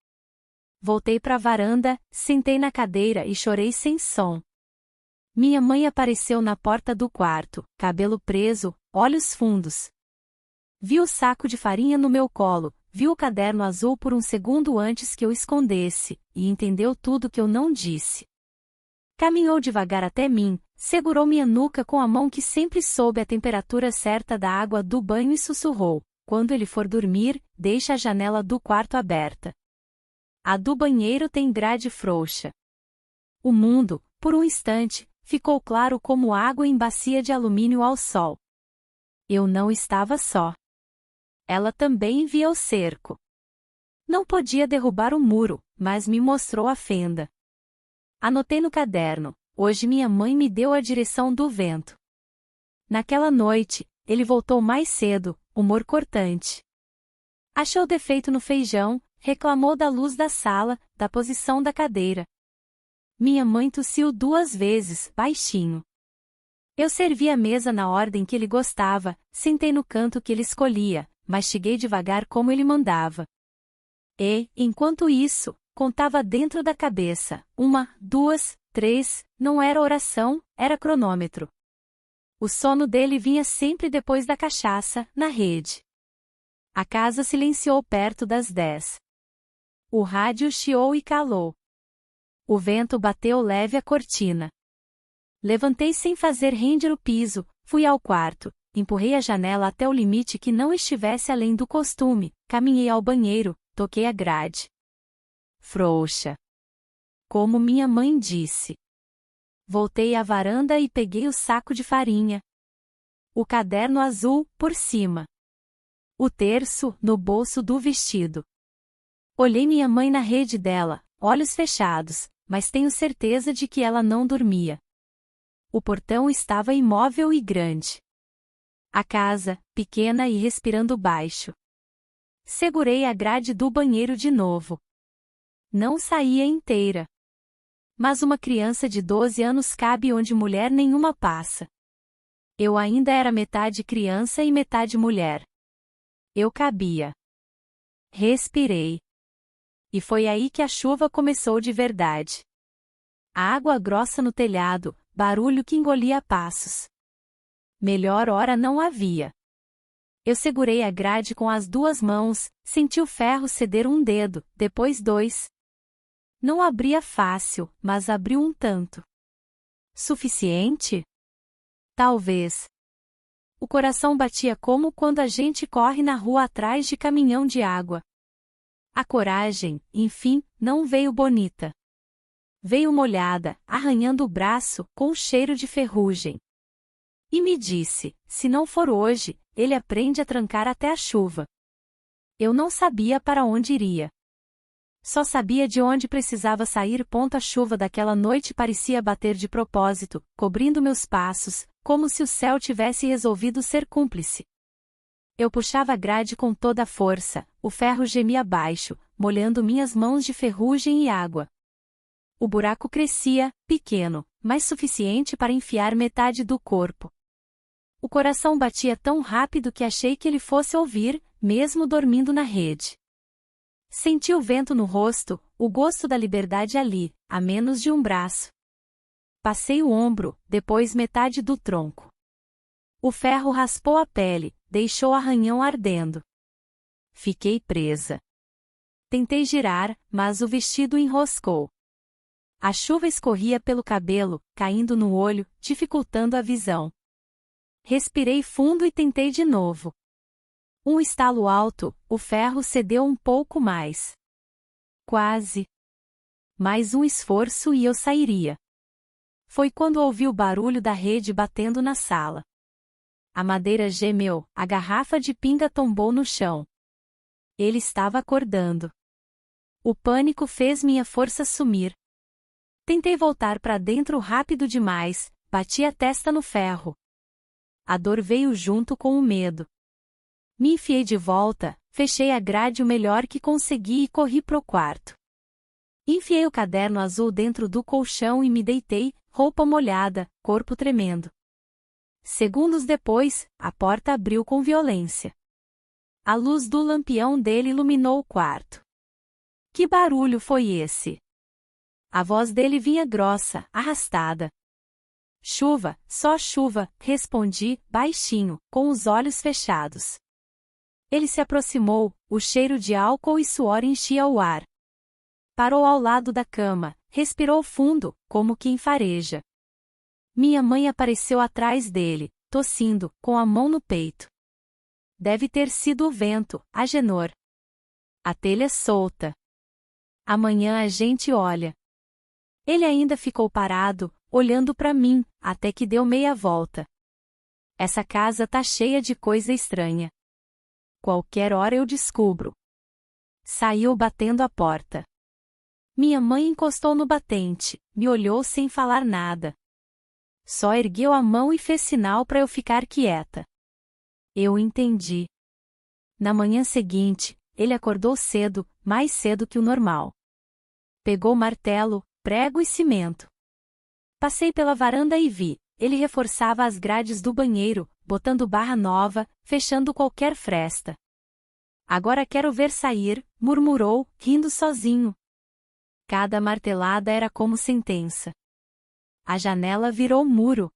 Voltei para a varanda, sentei na cadeira e chorei sem som. Minha mãe apareceu na porta do quarto, cabelo preso, olhos fundos. Viu o saco de farinha no meu colo, viu o caderno azul por um segundo antes que eu escondesse, e entendeu tudo que eu não disse. Caminhou devagar até mim, segurou minha nuca com a mão que sempre soube a temperatura certa da água do banho e sussurrou: quando ele for dormir, deixa a janela do quarto aberta. A do banheiro tem grade frouxa. O mundo, por um instante, ficou claro como água em bacia de alumínio ao sol. Eu não estava só. Ela também via o cerco. Não podia derrubar o muro, mas me mostrou a fenda. Anotei no caderno: hoje minha mãe me deu a direção do vento. Naquela noite, ele voltou mais cedo, humor cortante. Achou defeito no feijão, reclamou da luz da sala, da posição da cadeira. Minha mãe tossiu 2 vezes, baixinho. Eu servi a mesa na ordem que ele gostava, sentei no canto que ele escolhia, mastiguei devagar como ele mandava. E, enquanto isso, contava dentro da cabeça: 1, 2, 3, não era oração, era cronômetro. O sono dele vinha sempre depois da cachaça, na rede. A casa silenciou perto das 10. O rádio chiou e calou. O vento bateu leve a cortina. Levantei sem fazer render o piso, fui ao quarto, empurrei a janela até o limite que não estivesse além do costume, caminhei ao banheiro, toquei a grade. Frouxa. Como minha mãe disse. Voltei à varanda e peguei o saco de farinha. O caderno azul, por cima. O terço, no bolso do vestido. Olhei minha mãe na rede dela, olhos fechados, mas tenho certeza de que ela não dormia. O portão estava imóvel e grande. A casa, pequena e respirando baixo. Segurei a grade do banheiro de novo. Não saía inteira. Mas uma criança de 12 anos cabe onde mulher nenhuma passa. Eu ainda era metade criança e metade mulher. Eu cabia. Respirei. E foi aí que a chuva começou de verdade. A água grossa no telhado, barulho que engolia a passos. Melhor hora não havia. Eu segurei a grade com as 2 mãos, senti o ferro ceder um dedo, depois 2. Não abria fácil, mas abriu um tanto. Suficiente? Talvez. O coração batia como quando a gente corre na rua atrás de caminhão de água. A coragem, enfim, não veio bonita. Veio molhada, arranhando o braço, com cheiro de ferrugem. E me disse: se não for hoje, ele aprende a trancar até a chuva. Eu não sabia para onde iria. Só sabia de onde precisava sair. A chuva daquela noite parecia bater de propósito, cobrindo meus passos, como se o céu tivesse resolvido ser cúmplice. Eu puxava a grade com toda a força, o ferro gemia abaixo, molhando minhas mãos de ferrugem e água. O buraco crescia, pequeno, mas suficiente para enfiar metade do corpo. O coração batia tão rápido que achei que ele fosse ouvir, mesmo dormindo na rede. Senti o vento no rosto, o gosto da liberdade ali, a menos de um braço. Passei o ombro, depois metade do tronco. O ferro raspou a pele, deixou arranhão ardendo. Fiquei presa. Tentei girar, mas o vestido enroscou. A chuva escorria pelo cabelo, caindo no olho, dificultando a visão. Respirei fundo e tentei de novo. Um estalo alto, o ferro cedeu um pouco mais. Quase. Mais um esforço e eu sairia. Foi quando ouvi o barulho da rede batendo na sala. A madeira gemeu, a garrafa de pinga tombou no chão. Ele estava acordando. O pânico fez minha força sumir. Tentei voltar para dentro rápido demais, bati a testa no ferro. A dor veio junto com o medo. Me enfiei de volta, fechei a grade o melhor que consegui e corri pro quarto. Enfiei o caderno azul dentro do colchão e me deitei, roupa molhada, corpo tremendo. Segundos depois, a porta abriu com violência. A luz do lampião dele iluminou o quarto. Que barulho foi esse? A voz dele vinha grossa, arrastada. Chuva, só chuva, respondi, baixinho, com os olhos fechados. Ele se aproximou, o cheiro de álcool e suor enchia o ar. Parou ao lado da cama, respirou fundo, como quem fareja. Minha mãe apareceu atrás dele, tossindo, com a mão no peito. Deve ter sido o vento, Agenor. A telha solta. Amanhã a gente olha. Ele ainda ficou parado, olhando para mim, até que deu meia volta. Essa casa tá cheia de coisa estranha. Qualquer hora eu descubro. Saiu batendo a porta. Minha mãe encostou no batente, me olhou sem falar nada. Só ergueu a mão e fez sinal para eu ficar quieta. Eu entendi. Na manhã seguinte, ele acordou cedo, mais cedo que o normal. Pegou martelo, prego e cimento. Passei pela varanda e vi, ele reforçava as grades do banheiro, botando barra nova, fechando qualquer fresta. Agora quero ver sair, murmurou, rindo sozinho. Cada martelada era como sentença. A janela virou muro.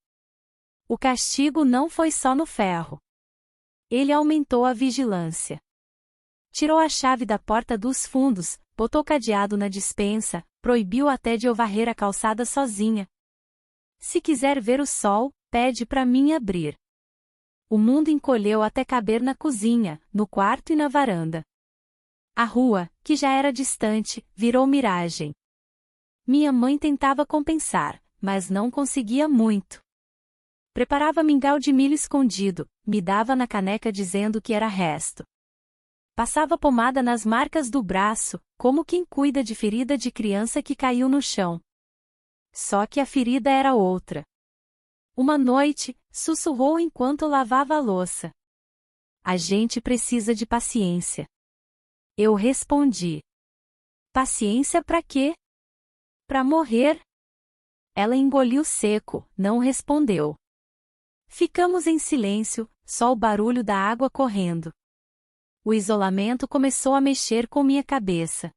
O castigo não foi só no ferro. Ele aumentou a vigilância. Tirou a chave da porta dos fundos, botou cadeado na despensa, proibiu até de eu varrer a calçada sozinha. Se quiser ver o sol, pede para mim abrir. O mundo encolheu até caber na cozinha, no quarto e na varanda. A rua, que já era distante, virou miragem. Minha mãe tentava compensar, mas não conseguia muito. Preparava mingau de milho escondido, me dava na caneca dizendo que era resto. Passava pomada nas marcas do braço, como quem cuida de ferida de criança que caiu no chão. Só que a ferida era outra. Uma noite, sussurrou enquanto lavava a louça. A gente precisa de paciência. Eu respondi. Paciência pra quê? Pra morrer? Ela engoliu seco, não respondeu. Ficamos em silêncio, só o barulho da água correndo. O isolamento começou a mexer com minha cabeça.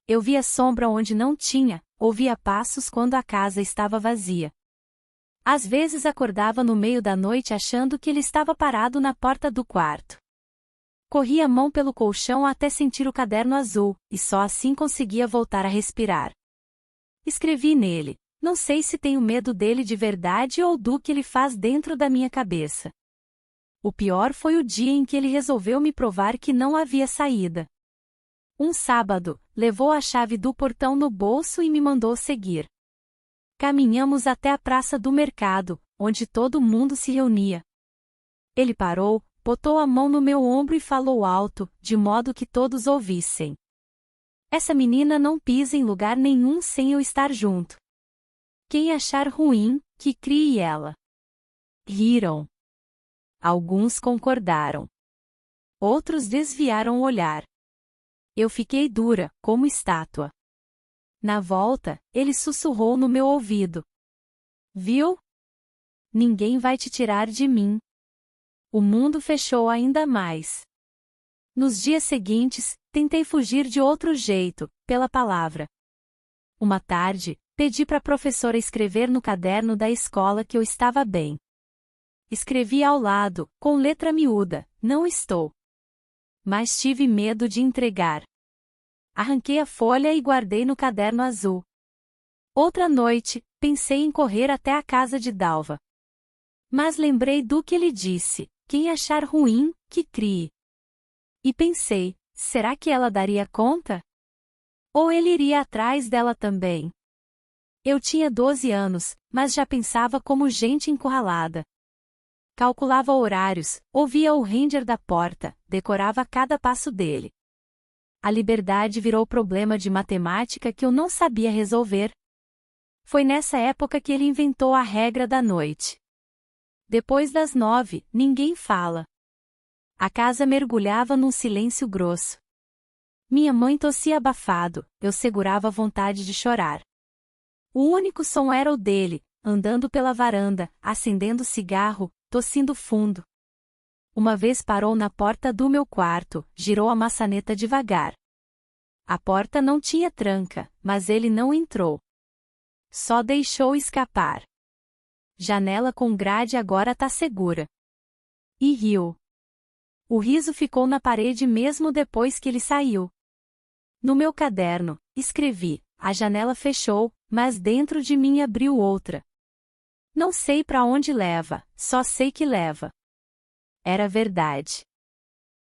Eu via sombra onde não tinha, ouvia passos quando a casa estava vazia. Às vezes acordava no meio da noite achando que ele estava parado na porta do quarto. Corria a mão pelo colchão até sentir o caderno azul, e só assim conseguia voltar a respirar. Escrevi nele. Não sei se tenho medo dele de verdade ou do que ele faz dentro da minha cabeça. O pior foi o dia em que ele resolveu me provar que não havia saída. Um sábado, levou a chave do portão no bolso e me mandou seguir. Caminhamos até a praça do mercado, onde todo mundo se reunia. Ele parou, botou a mão no meu ombro e falou alto, de modo que todos ouvissem. Essa menina não pisa em lugar nenhum sem eu estar junto. Quem achar ruim, que crie ela. Riram. Alguns concordaram. Outros desviaram o olhar. Eu fiquei dura, como estátua. Na volta, ele sussurrou no meu ouvido. Viu? Ninguém vai te tirar de mim. O mundo fechou ainda mais. Nos dias seguintes, tentei fugir de outro jeito, pela palavra. Uma tarde, pedi para a professora escrever no caderno da escola que eu estava bem. Escrevi ao lado, com letra miúda, não estou. Mas tive medo de entregar. Arranquei a folha e guardei no caderno azul. Outra noite, pensei em correr até a casa de Dalva. Mas lembrei do que ele disse, quem achar ruim, que crie. E pensei, será que ela daria conta? Ou ele iria atrás dela também? Eu tinha 12 anos, mas já pensava como gente encurralada. Calculava horários, ouvia o ranger da porta, decorava cada passo dele. A liberdade virou problema de matemática que eu não sabia resolver. Foi nessa época que ele inventou a regra da noite. Depois das 9, ninguém fala. A casa mergulhava num silêncio grosso. Minha mãe tossia abafado, eu segurava a vontade de chorar. O único som era o dele, andando pela varanda, acendendo cigarro, tossindo fundo. Uma vez parou na porta do meu quarto, girou a maçaneta devagar. A porta não tinha tranca, mas ele não entrou. Só deixou escapar. Janela com grade agora tá segura. E riu. O riso ficou na parede mesmo depois que ele saiu. No meu caderno, escrevi, a janela fechou, mas dentro de mim abriu outra. Não sei para onde leva, só sei que leva. Era verdade.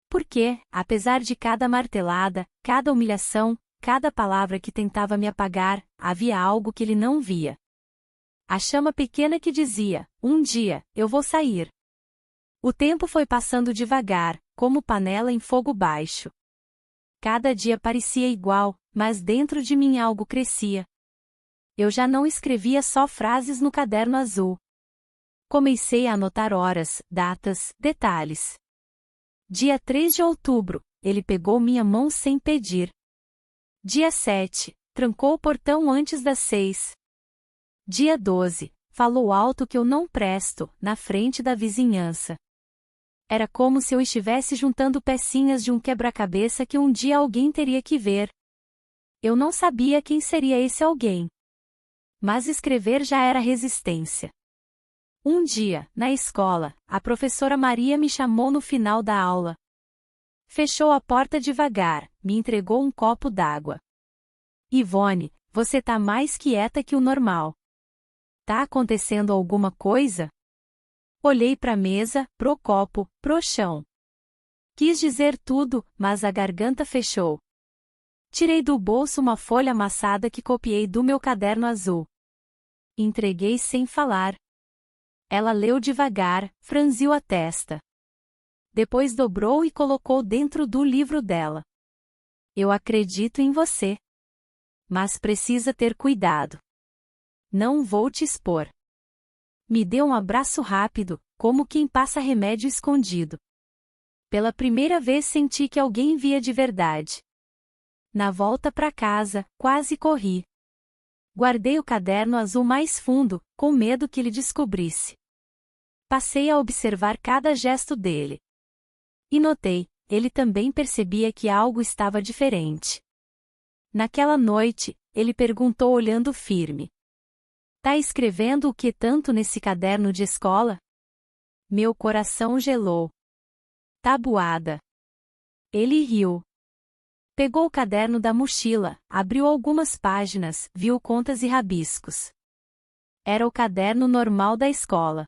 Porque, apesar de cada martelada, cada humilhação, cada palavra que tentava me apagar, havia algo que ele não via. A chama pequena que dizia, um dia, eu vou sair. O tempo foi passando devagar, como panela em fogo baixo. Cada dia parecia igual, mas dentro de mim algo crescia. Eu já não escrevia só frases no caderno azul. Comecei a anotar horas, datas, detalhes. Dia 3 de outubro, ele pegou minha mão sem pedir. Dia 7, trancou o portão antes das 6. Dia 12, falou alto que eu não presto, na frente da vizinhança. Era como se eu estivesse juntando pecinhas de um quebra-cabeça que um dia alguém teria que ver. Eu não sabia quem seria esse alguém. Mas escrever já era resistência. Um dia, na escola, a professora Maria me chamou no final da aula. Fechou a porta devagar, me entregou um copo d'água. Ivone, você tá mais quieta que o normal. Tá acontecendo alguma coisa? Olhei pra mesa, pro copo, pro chão. Quis dizer tudo, mas a garganta fechou. Tirei do bolso uma folha amassada que copiei do meu caderno azul. Entreguei sem falar. Ela leu devagar, franziu a testa. Depois dobrou e colocou dentro do livro dela. Eu acredito em você. Mas precisa ter cuidado. Não vou te expor. Me deu um abraço rápido, como quem passa remédio escondido. Pela primeira vez senti que alguém via de verdade. Na volta para casa, quase corri. Guardei o caderno azul mais fundo, com medo que ele descobrisse. Passei a observar cada gesto dele. E notei, ele também percebia que algo estava diferente. Naquela noite, ele perguntou olhando firme. Tá escrevendo o que tanto nesse caderno de escola? Meu coração gelou. Tabuada. Ele riu. Pegou o caderno da mochila, abriu algumas páginas, viu contas e rabiscos. Era o caderno normal da escola.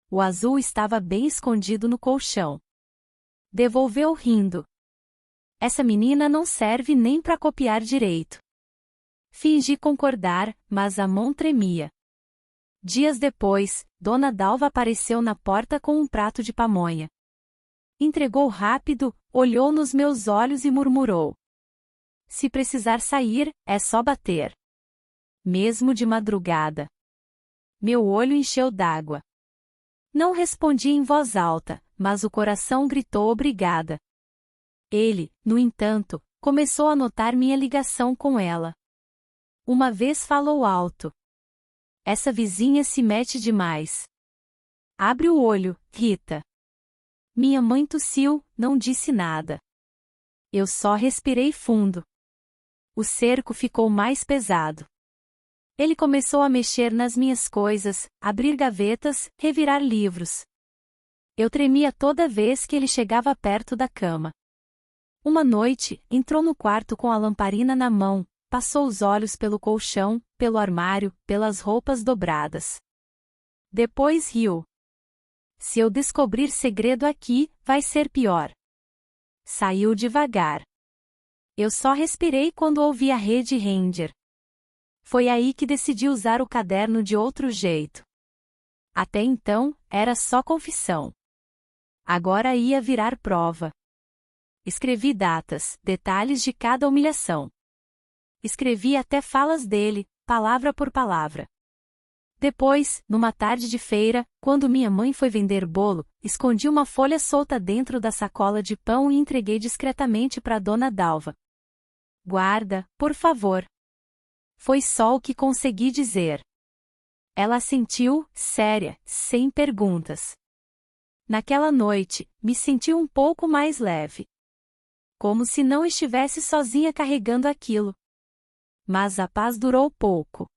O azul estava bem escondido no colchão. Devolveu rindo. Essa menina não serve nem para copiar direito. Fingi concordar, mas a mão tremia. Dias depois, Dona Dalva apareceu na porta com um prato de pamonha. Entregou rápido, olhou nos meus olhos e murmurou. Se precisar sair, é só bater. Mesmo de madrugada. Meu olho encheu d'água. Não respondi em voz alta, mas o coração gritou obrigada. Ele, no entanto, começou a notar minha ligação com ela. Uma vez falou alto. Essa vizinha se mete demais. Abre o olho, Rita. Minha mãe tossiu, não disse nada. Eu só respirei fundo. O cerco ficou mais pesado. Ele começou a mexer nas minhas coisas, abrir gavetas, revirar livros. Eu tremia toda vez que ele chegava perto da cama. Uma noite, entrou no quarto com a lamparina na mão, passou os olhos pelo colchão, pelo armário, pelas roupas dobradas. Depois riu. Se eu descobrir segredo aqui, vai ser pior. Saiu devagar. Eu só respirei quando ouvi a rede render. Foi aí que decidi usar o caderno de outro jeito. Até então, era só confissão. Agora ia virar prova. Escrevi datas, detalhes de cada humilhação. Escrevi até falas dele, palavra por palavra. Depois, numa tarde de feira, quando minha mãe foi vender bolo, escondi uma folha solta dentro da sacola de pão e entreguei discretamente para Dona Dalva. Guarda, por favor. Foi só o que consegui dizer. Ela assentiu, séria, sem perguntas. Naquela noite, me senti um pouco mais leve. Como se não estivesse sozinha carregando aquilo. Mas a paz durou pouco.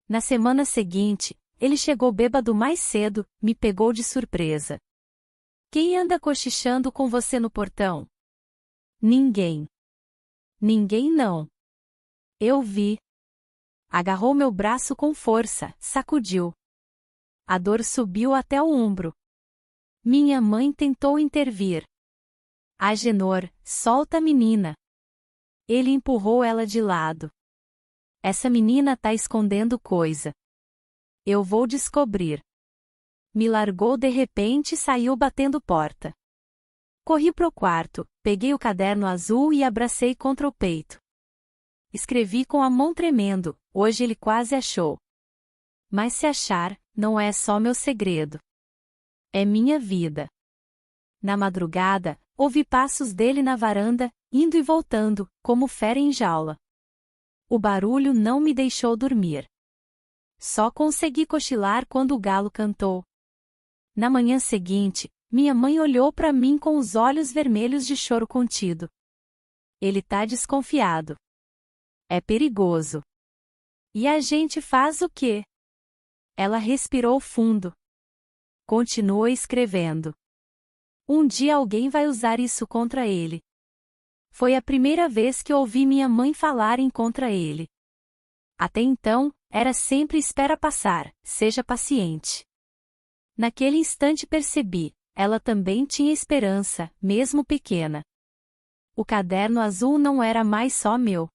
Na semana seguinte, ele chegou bêbado mais cedo, me pegou de surpresa. Quem anda cochichando com você no portão? Ninguém. Ninguém não. Eu vi. Agarrou meu braço com força, sacudiu. A dor subiu até o ombro. Minha mãe tentou intervir. Agenor, solta a menina. Ele empurrou ela de lado. Essa menina tá escondendo coisa. Eu vou descobrir. Me largou de repente e saiu batendo porta. Corri pro quarto, peguei o caderno azul e abracei contra o peito. Escrevi com a mão tremendo, hoje ele quase achou. Mas se achar, não é só meu segredo. É minha vida. Na madrugada, ouvi passos dele na varanda, indo e voltando, como fera em jaula. O barulho não me deixou dormir. Só consegui cochilar quando o galo cantou. Na manhã seguinte, minha mãe olhou para mim com os olhos vermelhos de choro contido. Ele tá desconfiado. É perigoso. E a gente faz o quê? Ela respirou fundo. Continuou escrevendo. Um dia alguém vai usar isso contra ele. Foi a primeira vez que ouvi minha mãe falar em contra ele. Até então, era sempre espera passar, seja paciente. Naquele instante percebi, ela também tinha esperança, mesmo pequena. O caderno azul não era mais só meu.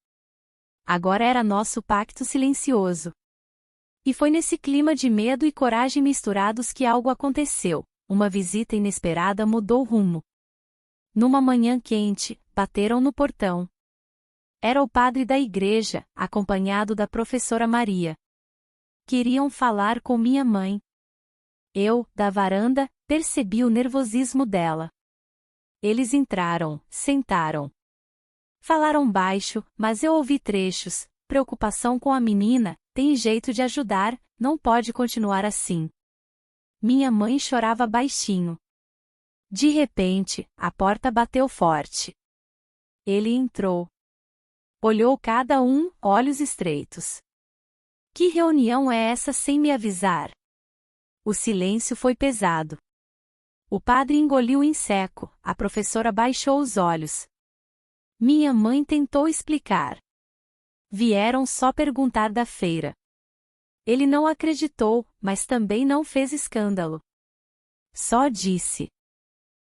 Agora era nosso pacto silencioso. E foi nesse clima de medo e coragem misturados que algo aconteceu. Uma visita inesperada mudou rumo. Numa manhã quente, bateram no portão. Era o padre da igreja, acompanhado da professora Maria. Queriam falar com minha mãe. Eu, da varanda, percebi o nervosismo dela. Eles entraram, sentaram. Falaram baixo, mas eu ouvi trechos. Preocupação com a menina, tem jeito de ajudar, não pode continuar assim. Minha mãe chorava baixinho. De repente, a porta bateu forte. Ele entrou. Olhou cada um, olhos estreitos. Que reunião é essa sem me avisar? O silêncio foi pesado. O padre engoliu em seco, a professora baixou os olhos. Minha mãe tentou explicar. Vieram só perguntar da feira. Ele não acreditou, mas também não fez escândalo. Só disse: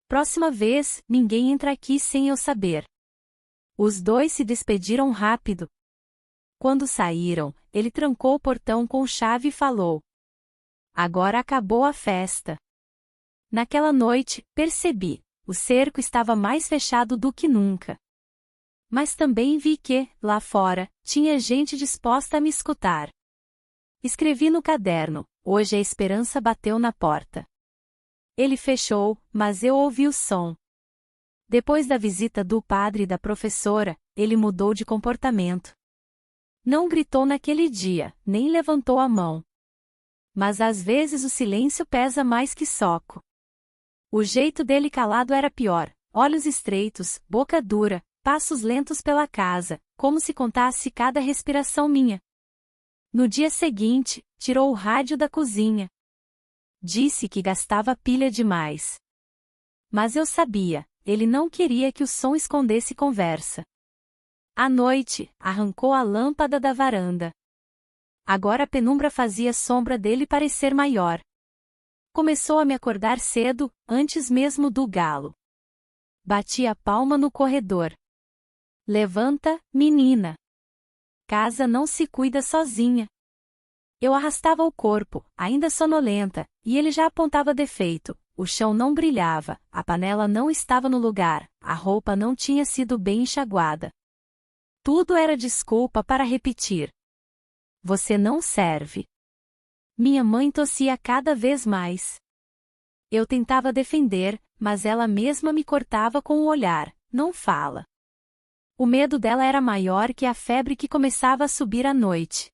próxima vez, ninguém entra aqui sem eu saber. Os dois se despediram rápido. Quando saíram, ele trancou o portão com chave e falou: agora acabou a festa. Naquela noite, percebi, o cerco estava mais fechado do que nunca. Mas também vi que, lá fora, tinha gente disposta a me escutar. Escrevi no caderno, hoje a esperança bateu na porta. Ele fechou, mas eu ouvi o som. Depois da visita do padre e da professora, ele mudou de comportamento. Não gritou naquele dia, nem levantou a mão. Mas às vezes o silêncio pesa mais que soco. O jeito dele calado era pior, olhos estreitos, boca dura, passos lentos pela casa, como se contasse cada respiração minha. No dia seguinte, tirou o rádio da cozinha. Disse que gastava pilha demais. Mas eu sabia, ele não queria que o som escondesse conversa. À noite, arrancou a lâmpada da varanda. Agora a penumbra fazia a sombra dele parecer maior. Começou a me acordar cedo, antes mesmo do galo. Bati a palma no corredor. Levanta, menina. Casa não se cuida sozinha. Eu arrastava o corpo, ainda sonolenta, e ele já apontava defeito. O chão não brilhava, a panela não estava no lugar, a roupa não tinha sido bem enxaguada. Tudo era desculpa para repetir. Você não serve. Minha mãe tossia cada vez mais. Eu tentava defender, mas ela mesma me cortava com o olhar, não fala. O medo dela era maior que a febre que começava a subir à noite.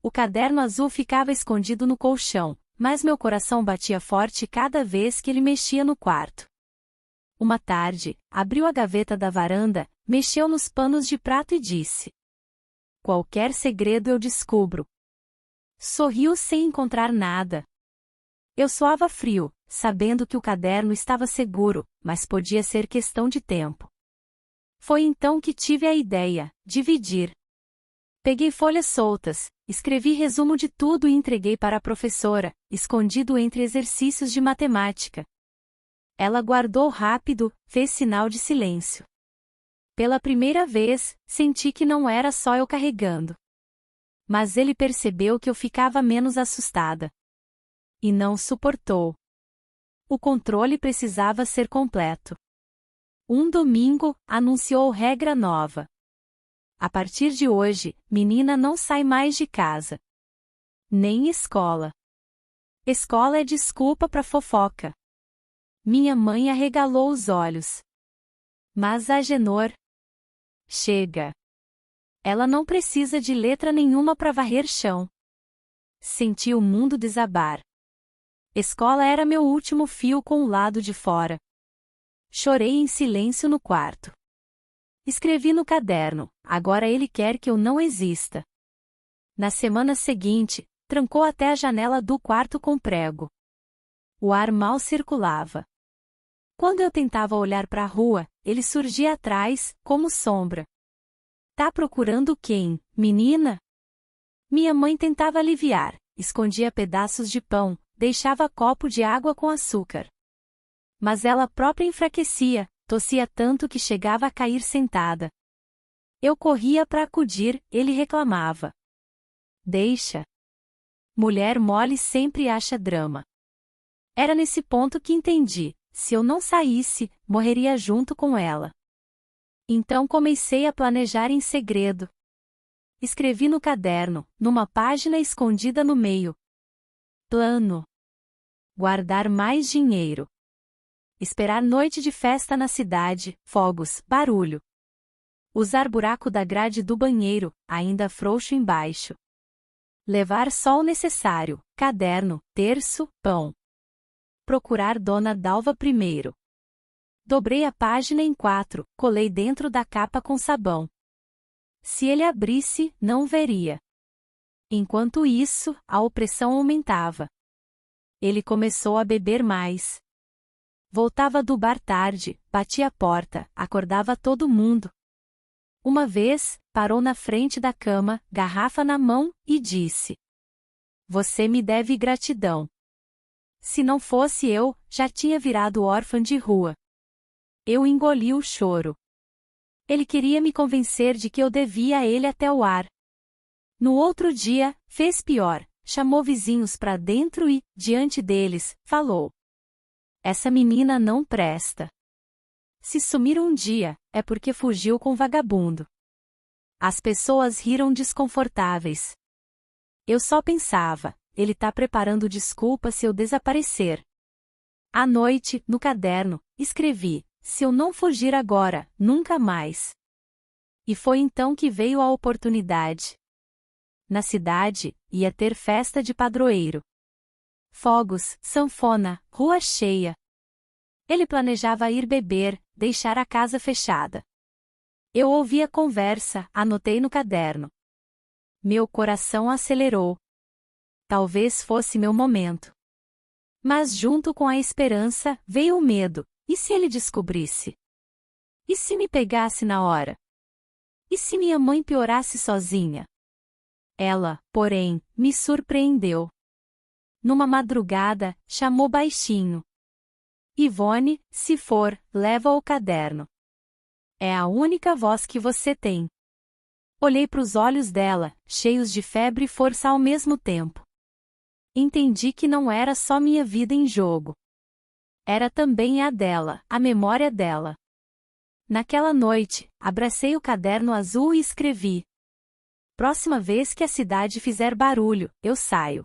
O caderno azul ficava escondido no colchão, mas meu coração batia forte cada vez que ele mexia no quarto. Uma tarde, abriu a gaveta da varanda, mexeu nos panos de prato e disse: qualquer segredo eu descubro. Sorriu sem encontrar nada. Eu suava frio, sabendo que o caderno estava seguro, mas podia ser questão de tempo. Foi então que tive a ideia, dividir. Peguei folhas soltas, escrevi resumo de tudo e entreguei para a professora, escondido entre exercícios de matemática. Ela guardou rápido, fez sinal de silêncio. Pela primeira vez, senti que não era só eu carregando. Mas ele percebeu que eu ficava menos assustada. E não suportou. O controle precisava ser completo. Um domingo, anunciou regra nova. A partir de hoje, menina não sai mais de casa. Nem escola. Escola é desculpa pra fofoca. Minha mãe arregalou os olhos. Mas Agenor. Chega. Ela não precisa de letra nenhuma pra varrer chão. Senti o mundo desabar. Escola era meu último fio com o lado de fora. Chorei em silêncio no quarto. Escrevi no caderno, agora ele quer que eu não exista. Na semana seguinte, trancou até a janela do quarto com prego. O ar mal circulava. Quando eu tentava olhar para a rua, ele surgia atrás, como sombra. Tá procurando quem, menina? Minha mãe tentava aliviar, escondia pedaços de pão, deixava copo de água com açúcar. Mas ela própria enfraquecia, tossia tanto que chegava a cair sentada. Eu corria para acudir, ele reclamava. Deixa. Mulher mole sempre acha drama. Era nesse ponto que entendi, se eu não saísse, morreria junto com ela. Então comecei a planejar em segredo. Escrevi no caderno, numa página escondida no meio. Plano. Guardar mais dinheiro. Esperar noite de festa na cidade, fogos, barulho. Usar buraco da grade do banheiro, ainda frouxo embaixo. Levar só o necessário, caderno, terço, pão. Procurar Dona Dalva primeiro. Dobrei a página em 4, colei dentro da capa com sabão. Se ele abrisse, não veria. Enquanto isso, a opressão aumentava. Ele começou a beber mais. Voltava do bar tarde, batia a porta, acordava todo mundo. Uma vez, parou na frente da cama, garrafa na mão, e disse: Você me deve gratidão. Se não fosse eu, já tinha virado órfã de rua. Eu engoli o choro. Ele queria me convencer de que eu devia a ele até o ar. No outro dia, fez pior, chamou vizinhos para dentro e, diante deles, falou: Essa menina não presta. Se sumir um dia, é porque fugiu com vagabundo. As pessoas riram desconfortáveis. Eu só pensava, ele tá preparando desculpa se eu desaparecer. À noite, no caderno, escrevi: Se eu não fugir agora, nunca mais. E foi então que veio a oportunidade. Na cidade, ia ter festa de padroeiro. Fogos, sanfona, rua cheia. Ele planejava ir beber, deixar a casa fechada. Eu ouvi a conversa, anotei no caderno. Meu coração acelerou. Talvez fosse meu momento. Mas junto com a esperança, veio o medo. E se ele descobrisse? E se me pegasse na hora? E se minha mãe piorasse sozinha? Ela, porém, me surpreendeu. Numa madrugada, chamou baixinho. Ivone, se for, leva o caderno. É a única voz que você tem. Olhei para os olhos dela, cheios de febre e força ao mesmo tempo. Entendi que não era só minha vida em jogo. Era também a dela, a memória dela. Naquela noite, abracei o caderno azul e escrevi: Próxima vez que a cidade fizer barulho, eu saio.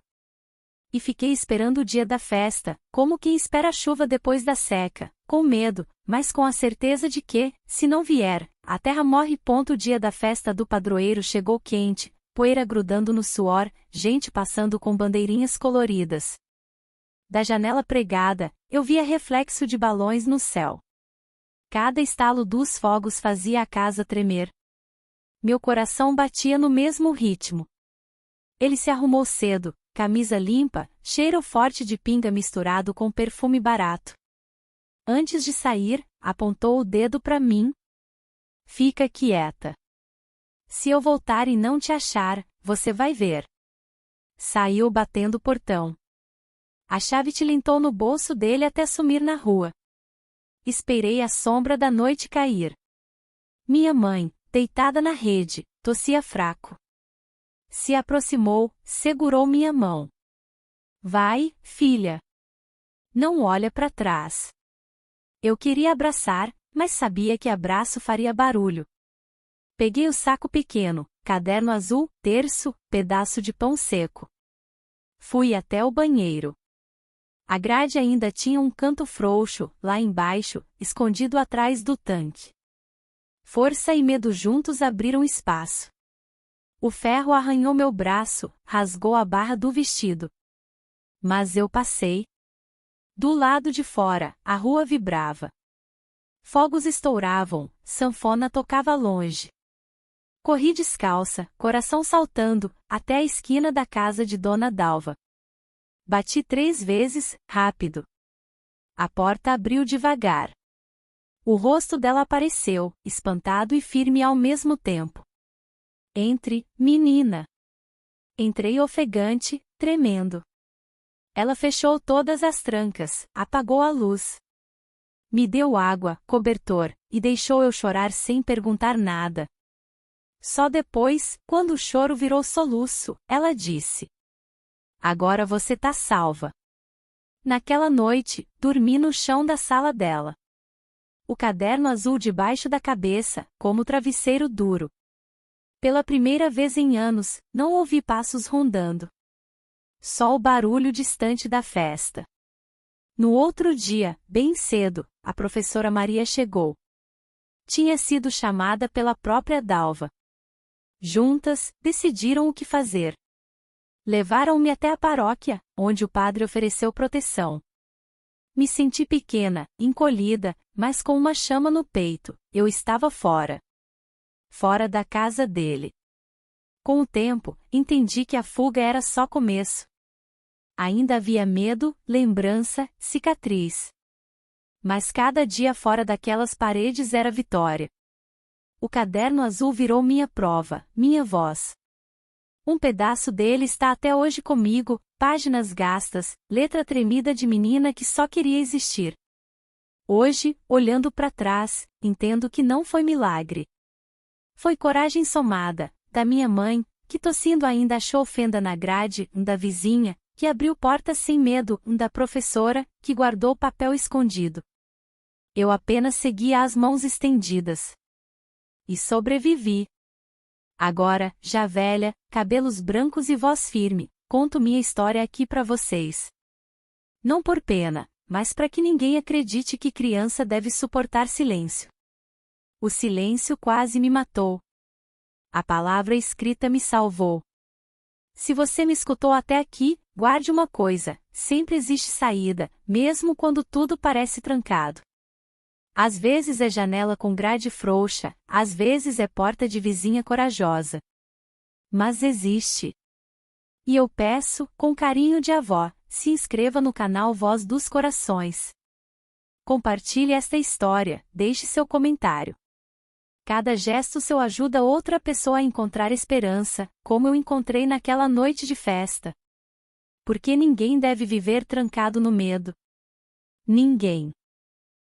E fiquei esperando o dia da festa, como quem espera a chuva depois da seca, com medo, mas com a certeza de que, se não vier, a terra morre. O dia da festa do padroeiro chegou quente, poeira grudando no suor, gente passando com bandeirinhas coloridas. Da janela pregada, eu via reflexo de balões no céu. Cada estalo dos fogos fazia a casa tremer. Meu coração batia no mesmo ritmo. Ele se arrumou cedo, camisa limpa, cheiro forte de pinga misturado com perfume barato. Antes de sair, apontou o dedo para mim. Fica quieta. Se eu voltar e não te achar, você vai ver. Saiu batendo o portão. A chave tilintou no bolso dele até sumir na rua. Esperei a sombra da noite cair. Minha mãe, deitada na rede, tossia fraco. Se aproximou, segurou minha mão. Vai, filha. Não olha para trás. Eu queria abraçar, mas sabia que abraço faria barulho. Peguei o saco pequeno, caderno azul, terço, pedaço de pão seco. Fui até o banheiro. A grade ainda tinha um canto frouxo, lá embaixo, escondido atrás do tanque. Força e medo juntos abriram espaço. O ferro arranhou meu braço, rasgou a barra do vestido. Mas eu passei. Do lado de fora, a rua vibrava. Fogos estouravam, sanfona tocava longe. Corri descalça, coração saltando, até a esquina da casa de Dona Dalva. Bati 3 vezes, rápido. A porta abriu devagar. O rosto dela apareceu, espantado e firme ao mesmo tempo. Entre, menina. Entrei ofegante, tremendo. Ela fechou todas as trancas, apagou a luz. Me deu água, cobertor, e deixou eu chorar sem perguntar nada. Só depois, quando o choro virou soluço, ela disse: agora você tá salva. Naquela noite, dormi no chão da sala dela. O caderno azul debaixo da cabeça, como travesseiro duro. Pela primeira vez em anos, não ouvi passos rondando. Só o barulho distante da festa. No outro dia, bem cedo, a professora Maria chegou. Tinha sido chamada pela própria Dalva. Juntas, decidiram o que fazer. Levaram-me até a paróquia, onde o padre ofereceu proteção. Me senti pequena, encolhida, mas com uma chama no peito. Eu estava fora. Fora da casa dele. Com o tempo, entendi que a fuga era só começo. Ainda havia medo, lembrança, cicatriz. Mas cada dia fora daquelas paredes era vitória. O caderno azul virou minha prova, minha voz. Um pedaço dele está até hoje comigo, páginas gastas, letra tremida de menina que só queria existir. Hoje, olhando para trás, entendo que não foi milagre. Foi coragem somada, da minha mãe, que tossindo ainda achou fenda na grade, da vizinha, que abriu portas sem medo, da professora, que guardou papel escondido. Eu apenas seguia as mãos estendidas. E sobrevivi. Agora, já velha, cabelos brancos e voz firme, conto minha história aqui para vocês. Não por pena, mas para que ninguém acredite que criança deve suportar silêncio. O silêncio quase me matou. A palavra escrita me salvou. Se você me escutou até aqui, guarde uma coisa: sempre existe saída, mesmo quando tudo parece trancado. Às vezes é janela com grade frouxa, às vezes é porta de vizinha corajosa. Mas existe. E eu peço, com carinho de avó, se inscreva no canal Voz dos Corações. Compartilhe esta história, deixe seu comentário. Cada gesto seu ajuda outra pessoa a encontrar esperança, como eu encontrei naquela noite de festa. Porque ninguém deve viver trancado no medo. Ninguém.